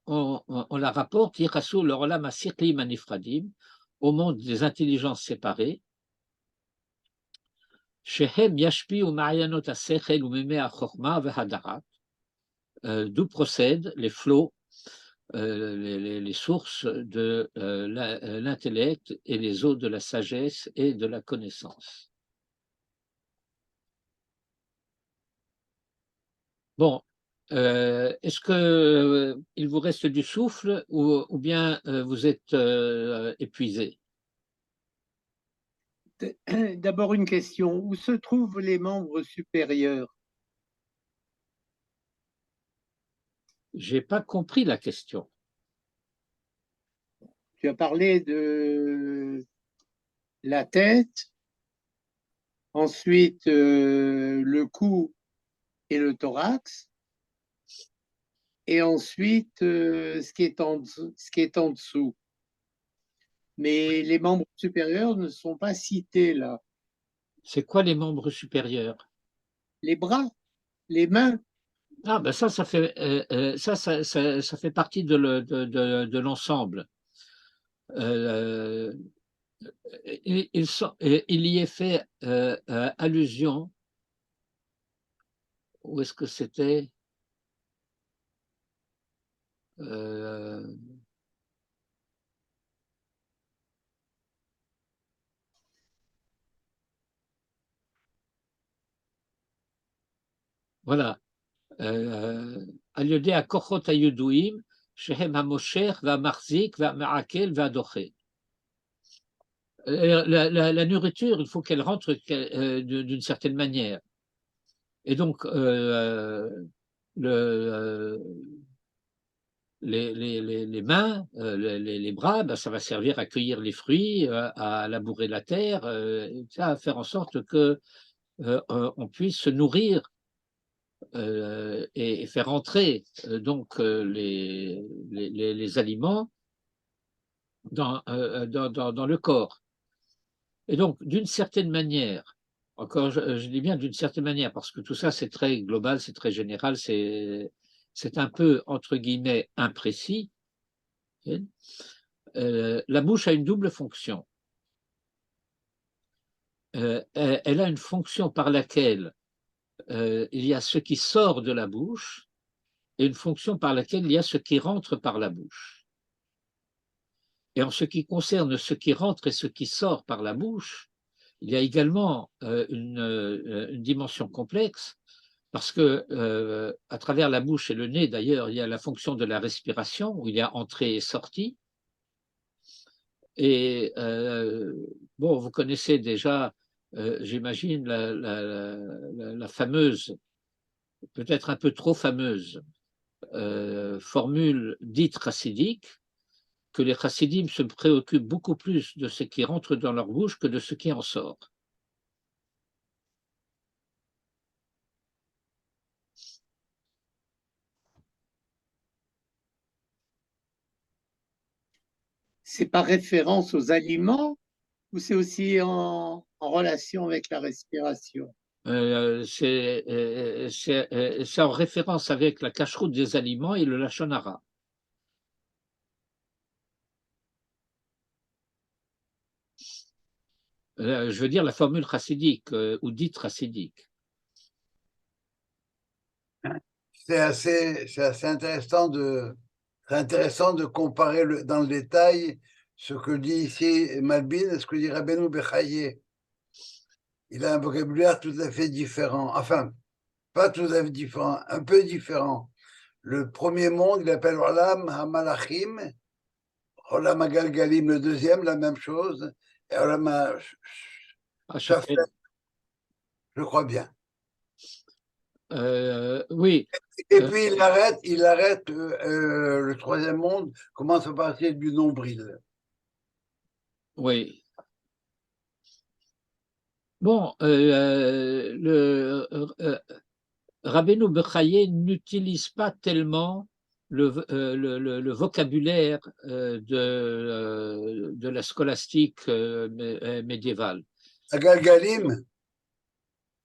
on la rapporte au monde des intelligences séparées, d'où procèdent les flots, les sources de l'intellect et les eaux de la sagesse et de la connaissance. Bon, est-ce qu'il vous reste du souffle ou bien vous êtes épuisé? D'abord une question, où se trouvent les membres supérieurs? Je n'ai pas compris la question. Tu as parlé de la tête, ensuite le cou et le thorax, et ensuite ce qui est en dessous. Mais les membres supérieurs ne sont pas cités là. C'est quoi les membres supérieurs? Les bras, les mains. Ah, ben ça fait partie de l'ensemble. Il y est fait allusion. Où est-ce que c'était? Euh, voilà. על ידי הכוחות הידועים שהם המושך והמחזיק והמעכל והדוחה. La nourriture, il faut qu'elle rentre d'une certaine manière. Et donc, les mains, les bras, ben, ça va servir à cueillir les fruits, à labourer la terre, à faire en sorte que on puisse se nourrir et faire entrer donc les aliments dans le corps. Et donc, d'une certaine manière, encore je dis bien d'une certaine manière, parce que tout ça c'est très global, c'est très général, c'est un peu entre guillemets imprécis. La bouche a une double fonction. Elle a une fonction par laquelle il y a ce qui sort de la bouche et une fonction par laquelle il y a ce qui rentre par la bouche. Et en ce qui concerne ce qui rentre et ce qui sort par la bouche, il y a également une dimension complexe parce que à travers la bouche et le nez, d'ailleurs, il y a la fonction de la respiration où il y a entrée et sortie. Et bon, vous connaissez déjà, j'imagine, la fameuse, peut-être un peu trop fameuse, formule dite chassidique, que les chassidim se préoccupent beaucoup plus de ce qui rentre dans leur bouche que de ce qui en sort. C'est par référence aux aliments ou c'est aussi en relation avec la respiration? C'est en référence avec la cacheroute des aliments et le lachon hara. Je veux dire la formule chassidique ou dite chassidique. C'est assez intéressant de comparer dans le détail ce que dit ici Malbim et ce que dit Rabbeinu Bechaye. Il a un vocabulaire tout à fait différent. Enfin, pas tout à fait différent, un peu différent. Le premier monde, il appelle Olam HaMalachim, Olam HaGalgalim, le deuxième, la même chose, et Olam HaShafet, je crois bien. Oui. Et puis il arrête le troisième monde, commence à partir du nombril. Oui. Bon, Rabbeinu Bechaye n'utilise pas tellement le vocabulaire de la scolastique médiévale. Galgalim,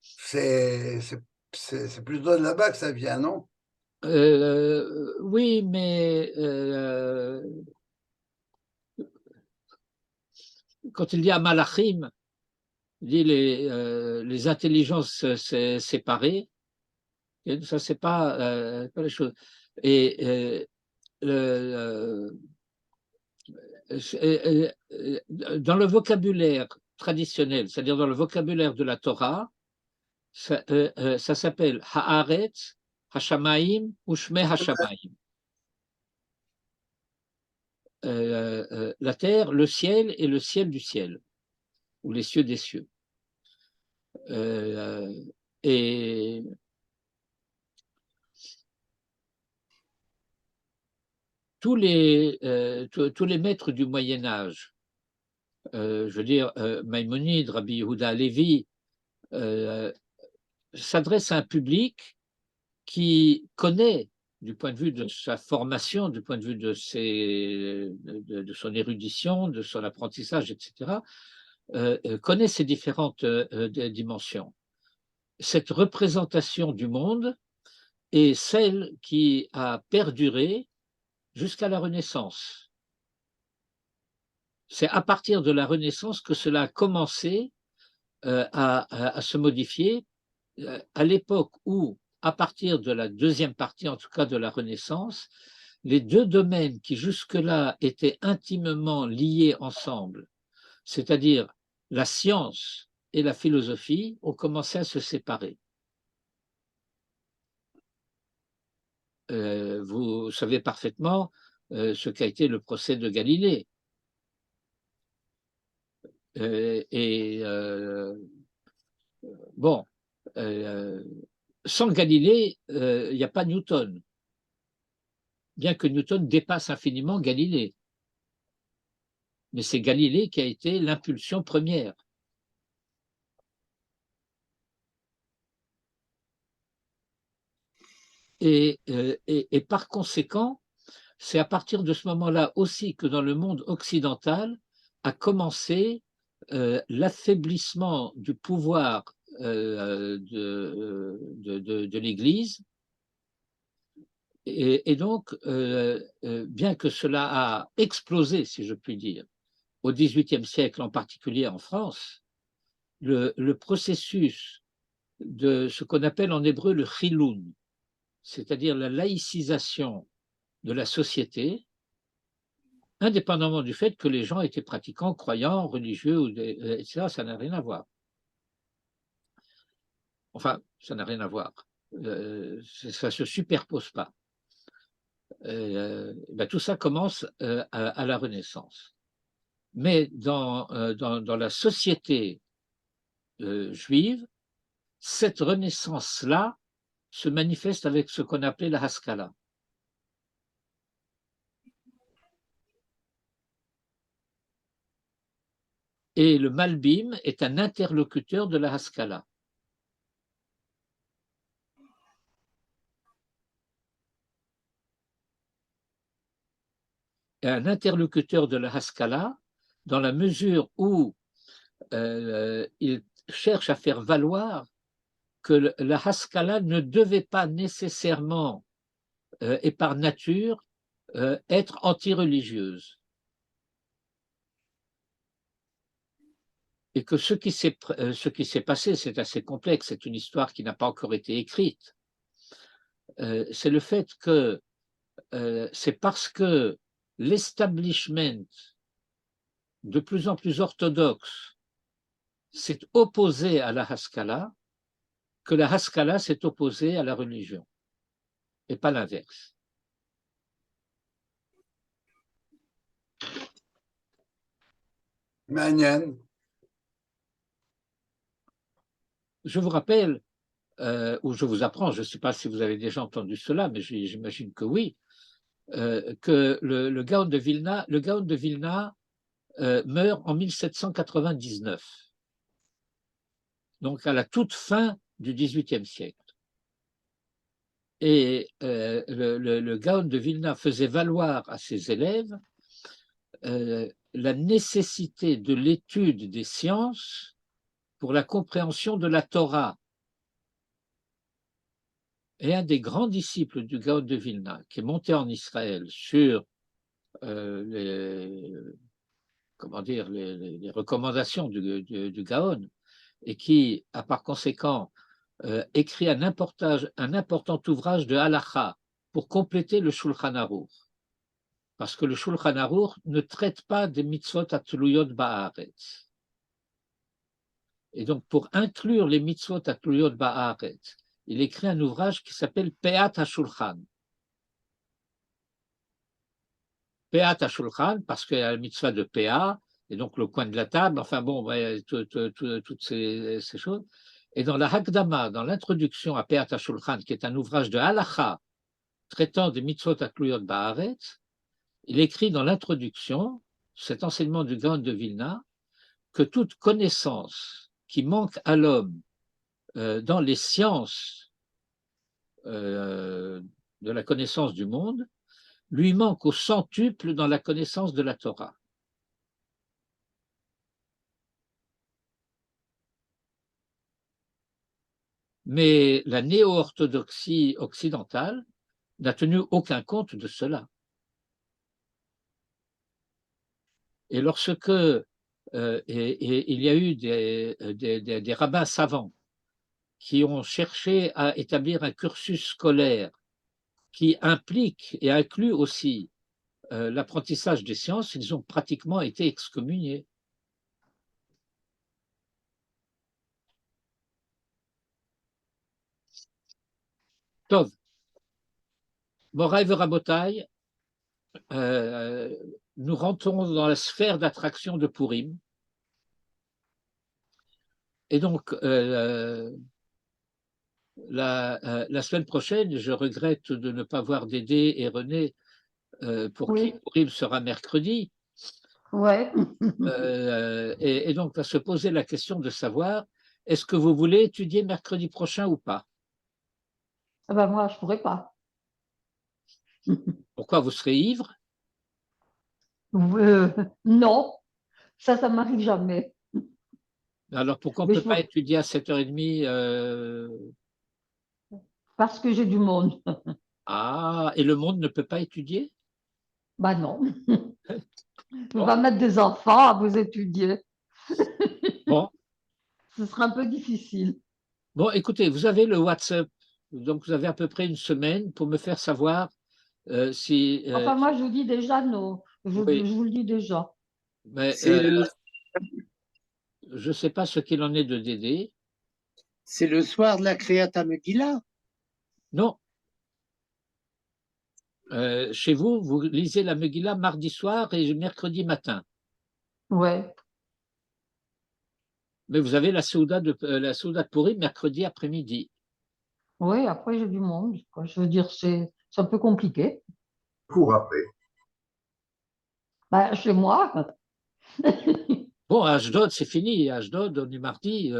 c'est plutôt de là-bas que ça vient, non? Oui, mais quand il dit à Malachim, il dit les intelligences séparées, ça c'est pas les choses. Et dans le vocabulaire traditionnel, c'est-à-dire dans le vocabulaire de la Torah, ça s'appelle Haaretz, Hashamaim ou Shmei Hashamaim. La terre, le ciel et le ciel du ciel, ou les cieux des cieux. Et tous les maîtres du Moyen Âge, je veux dire Maïmonide, Rabbi Yehuda Halevi, s'adressent à un public qui connaît, du point de vue de sa formation, du point de vue de son érudition, de son apprentissage, etc., connaît ces différentes dimensions. Cette représentation du monde est celle qui a perduré jusqu'à la Renaissance. C'est à partir de la Renaissance que cela a commencé à se modifier, à l'époque où, à partir de la deuxième partie, en tout cas de la Renaissance, les deux domaines qui jusque-là étaient intimement liés ensemble, c'est-à-dire la science et la philosophie, ont commencé à se séparer. Vous savez parfaitement ce qu'a été le procès de Galilée. Bon, sans Galilée, il n'y a pas Newton, bien que Newton dépasse infiniment Galilée. Mais c'est Galilée qui a été l'impulsion première. Et par conséquent, c'est à partir de ce moment-là aussi que dans le monde occidental a commencé l'affaiblissement du pouvoir de l'Église. Et donc, bien que cela a explosé, si je puis dire, au XVIIIe siècle, en particulier en France, le processus de ce qu'on appelle en hébreu le chilun, c'est-à-dire la laïcisation de la société, indépendamment du fait que les gens étaient pratiquants, croyants, religieux, etc., ça n'a rien à voir. Enfin, ça n'a rien à voir. Ça ne se superpose pas. Tout ça commence à la Renaissance. Mais dans la société juive, cette renaissance-là se manifeste avec ce qu'on appelait la Haskalah. Et le Malbim est un interlocuteur de la Haskalah. Un interlocuteur de la Haskalah dans la mesure où il cherche à faire valoir que la Haskalah ne devait pas nécessairement et par nature être anti-religieuse. Et que ce qui s'est passé, c'est assez complexe, c'est une histoire qui n'a pas encore été écrite. C'est le fait que c'est parce que l'establishment de plus en plus orthodoxe s'est opposé à la Haskalah que la Haskalah s'est opposée à la religion, et pas l'inverse. מעניין. Je vous rappelle, ou je vous apprends, je ne sais pas si vous avez déjà entendu cela, mais j'imagine que oui, que le Gaon de Vilna meurt en 1799, donc à la toute fin du XVIIIe siècle. Et le Gaon de Vilna faisait valoir à ses élèves la nécessité de l'étude des sciences pour la compréhension de la Torah. Et un des grands disciples du Gaon de Vilna, qui est monté en Israël sur les recommandations du Gaon, et qui a par conséquent écrit un important ouvrage de halacha pour compléter le Shulchan Aruch. Parce que le Shulchan Aruch ne traite pas des mitzvot atluyot ba'aretz. Et donc, pour inclure les mitzvot atluyot ba'aretz, il écrit un ouvrage qui s'appelle Peat HaShulchan. Peat HaShulchan, parce qu'il y a la mitzvah de Péa, et donc le coin de la table, enfin bon, ouais, toutes ces choses. Et dans la Hakdama, dans l'introduction à Peat HaShulchan, qui est un ouvrage de halacha traitant des mitzvot atluyot ba'aretz, il écrit dans l'introduction, cet enseignement du Gaon de Vilna, que toute connaissance qui manque à l'homme dans les sciences de la connaissance du monde, lui manque au centuple dans la connaissance de la Torah. Mais la néo-orthodoxie occidentale n'a tenu aucun compte de cela. Et lorsque il y a eu des rabbins savants qui ont cherché à établir un cursus scolaire qui implique et inclut aussi l'apprentissage des sciences, ils ont pratiquement été excommuniés. Tov, Moraï Verabotaï, nous rentrons dans la sphère d'attraction de Purim. Et donc, la semaine prochaine, je regrette de ne pas voir Dédé et René, pour qui Purim sera mercredi. Ouais. Et donc, va se poser la question de savoir, est-ce que vous voulez étudier mercredi prochain ou pas? Ah ben moi, je ne pourrais pas. Pourquoi? Vous serez ivre? Non, ça m'arrive jamais. Alors, pourquoi on Mais ne peut pas étudier à 7h30 Parce que j'ai du monde. Ah, et le monde ne peut pas étudier? Bah non. On Bon. va mettre des enfants à vous étudier. Bon. Ce sera un peu difficile. Bon, écoutez, vous avez le WhatsApp, donc vous avez à peu près une semaine pour me faire savoir si... Enfin, moi, je vous dis déjà non. Je oui, vous le dis déjà. mais je ne sais pas ce qu'il en est de Dédé. C'est le soir de la Créata Megillah. Non. Chez vous, vous lisez la Megillah mardi soir et mercredi matin. Ouais. Mais vous avez la Souda de Purim mercredi après-midi. Oui, après, j'ai du monde. Quoi. Je veux dire, c'est un peu compliqué. Cours après. Bah, chez moi. Bon, à Ashdod, c'est fini. À Ashdod, on est mardi.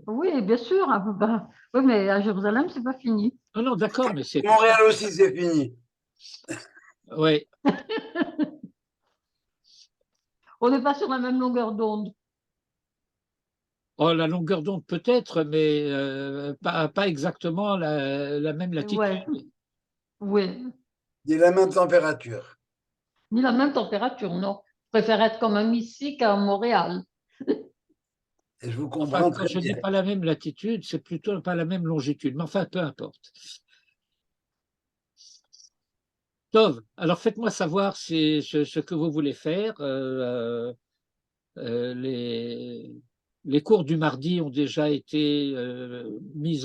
Oui, bien sûr. Ben, oui, mais à Jérusalem, c'est pas fini. Non, non, d'accord, mais c'est... Montréal aussi, c'est fini. Oui. On n'est pas sur la même longueur d'onde. Oh, la longueur d'onde peut-être, mais pas exactement la même latitude. Ouais. Oui. Il y a la même température. Ni la même température, non. Je préfère être comme ici qu'à Montréal. Et je vous Enfin, comprends quand très je dis bien. pas la même latitude, c'est plutôt pas la même longitude. Mais enfin, peu importe. Tov, alors faites-moi savoir ce que vous voulez faire. Les cours du mardi ont déjà été mis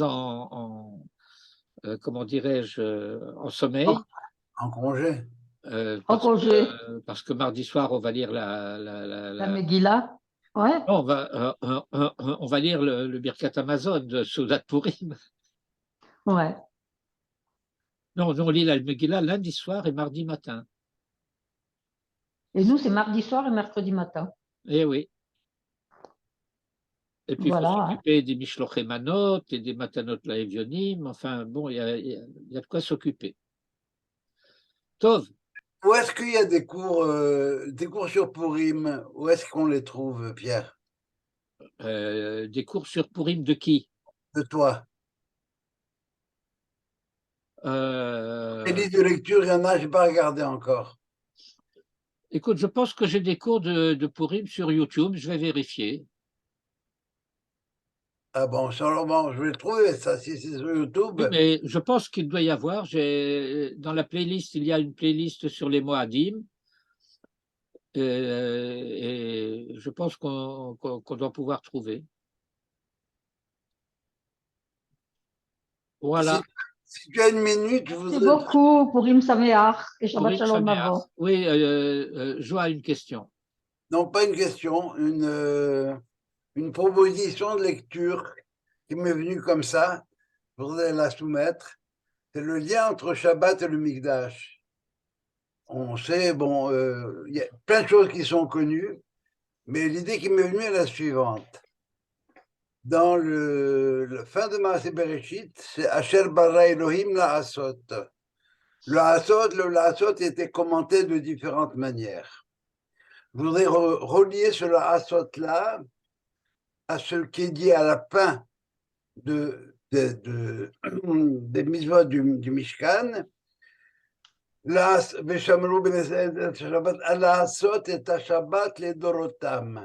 comment dirais-je, en sommeil. En congé. En congé. Parce que mardi soir, on va lire La Megillah. Ouais. non, on va lire le Birkat Amazon de Soudat Purim. Ouais. Non, on lit la Megillah lundi soir et mardi matin. Et nous, c'est mardi soir et mercredi matin. Eh oui. Et puis, il faut Voilà. s'occuper des Mishlochei Manot et des Matanot Laevionim. Enfin, bon, il y a de quoi s'occuper. Tov, Où est-ce qu'il y a des cours sur Purim? Où est-ce qu'on les trouve, Pierre? des cours sur Purim de qui? De toi. Les livres de lecture, il y en a, je n'ai pas regardé encore. Écoute, je pense que j'ai des cours de Purim sur YouTube. Je vais vérifier. Ah bon, bon, je vais le trouver, ça, si c'est sur YouTube. Oui, mais je pense qu'il doit y avoir. Dans la playlist, il y a une playlist sur les Moadim. Et je pense qu'on doit pouvoir trouver. Voilà. Si tu as une minute, je Merci voudrais... beaucoup pour Im Sameach et Shabbat Purim Shalom Sameach. avant. Oui, Joa, une question. Non, pas une question, une proposition de lecture qui m'est venue comme ça. Je voudrais la soumettre. C'est le lien entre Shabbat et le Mikdash. On sait, bon, il y a plein de choses qui sont connues, mais l'idée qui m'est venue est la suivante. Dans le fin de Maaseh Bereshit, c'est Asher bara Elohim la'asot. Le la'asot était commenté de différentes manières. Je voudrais relier ce la'asot-là à ce qui est dit à la fin de des mitzvot du Mishkan. ושמרו בני ישראל את השבת, לעשות את השבת לדורותם.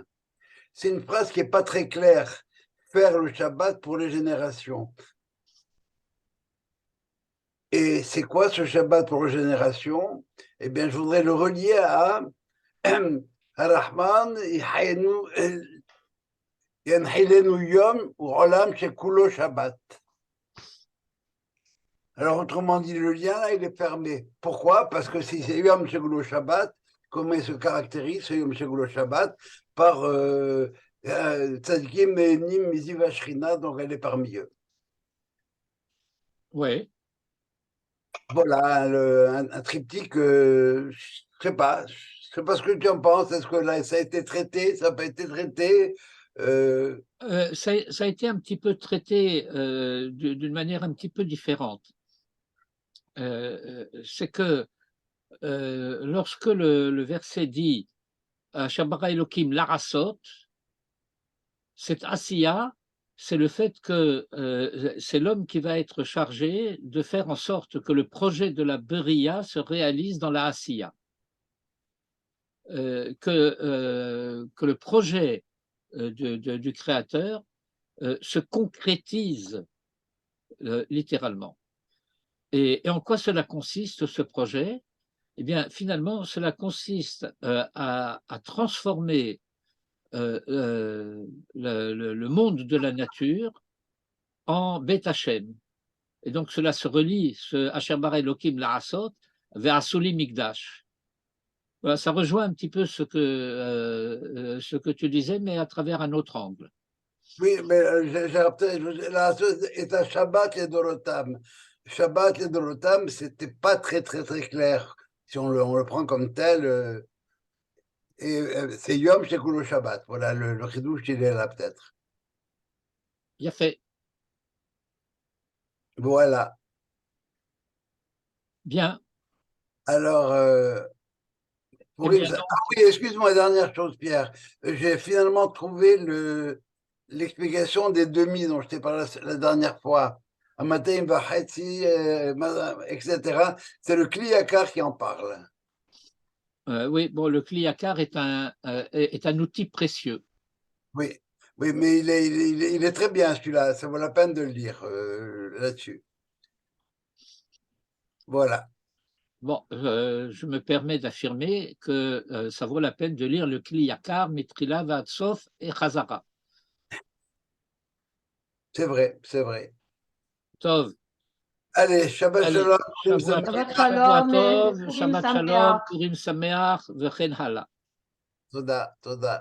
C'est une phrase qui n'est pas très claire. Faire le Shabbat pour les générations. Et c'est quoi ce Shabbat pour les générations? Eh bien, je voudrais le relier à Rahman, Yanhilenu Yom ou Olam Shekulo Shabbat. Alors, autrement dit, le lien, là, il est fermé. Pourquoi? Parce que si c'est Yom Shekulo Shabbat, comment il se caractérise, ce Yom Shekulo Shabbat, par Tzadikim, Nim, Miziv Shrina, donc elle est parmi eux. Oui. Voilà, un triptyque, je ne sais pas ce que tu en penses. Est-ce que là, ça a été traité, ça n'a pas été traité? Ça a été un petit peu traité d'une manière un petit peu différente. C'est que lorsque le verset dit Shabara Elohim Larasot, cette Asiya, c'est le fait que c'est l'homme qui va être chargé de faire en sorte que le projet de la Beria se réalise dans la Asiya. Que le projet du Créateur se concrétise littéralement. Et en quoi cela consiste, ce projet? Eh bien, finalement, cela consiste à transformer le monde de la nature en Beth Hashem. Et donc, cela se relie, ce Asher bara Elohim la'asot, vers Asuli Mikdash. Voilà, ça rejoint un petit peu ce que tu disais, mais à travers un autre angle. Oui, mais la est à Shabbat et Dorotam. Shabbat et Dorotam, c'était pas très clair. Si on le prend comme tel, c'est Yom Shekulo Shabbat. Voilà, le chidouche, il est là peut-être. Bien fait. Voilà. Bien. Alors, Eh bien, ah oui, excuse-moi, dernière chose, Pierre. J'ai finalement trouvé l'explication des demi dont je t'ai parlé la dernière fois. Amateim Vachetzi, etc. C'est le Kliyakar qui en parle. oui, bon, le Kliyakar est un outil précieux. Oui, oui, mais il est très bien celui-là. Ça vaut la peine de le lire là-dessus. Voilà. Bon, je me permets d'affirmer que ça vaut la peine de lire le Kliyakar, Mitrila, Vatsof et Chazara. C'est vrai, c'est vrai. Tov. Allez, Shabbat Allez, Shalom. Shabbat Shalom, Tov, Purim Shabbat Sameach. Shalom, Purim Sameach, Vechen Hala. Toda, toda.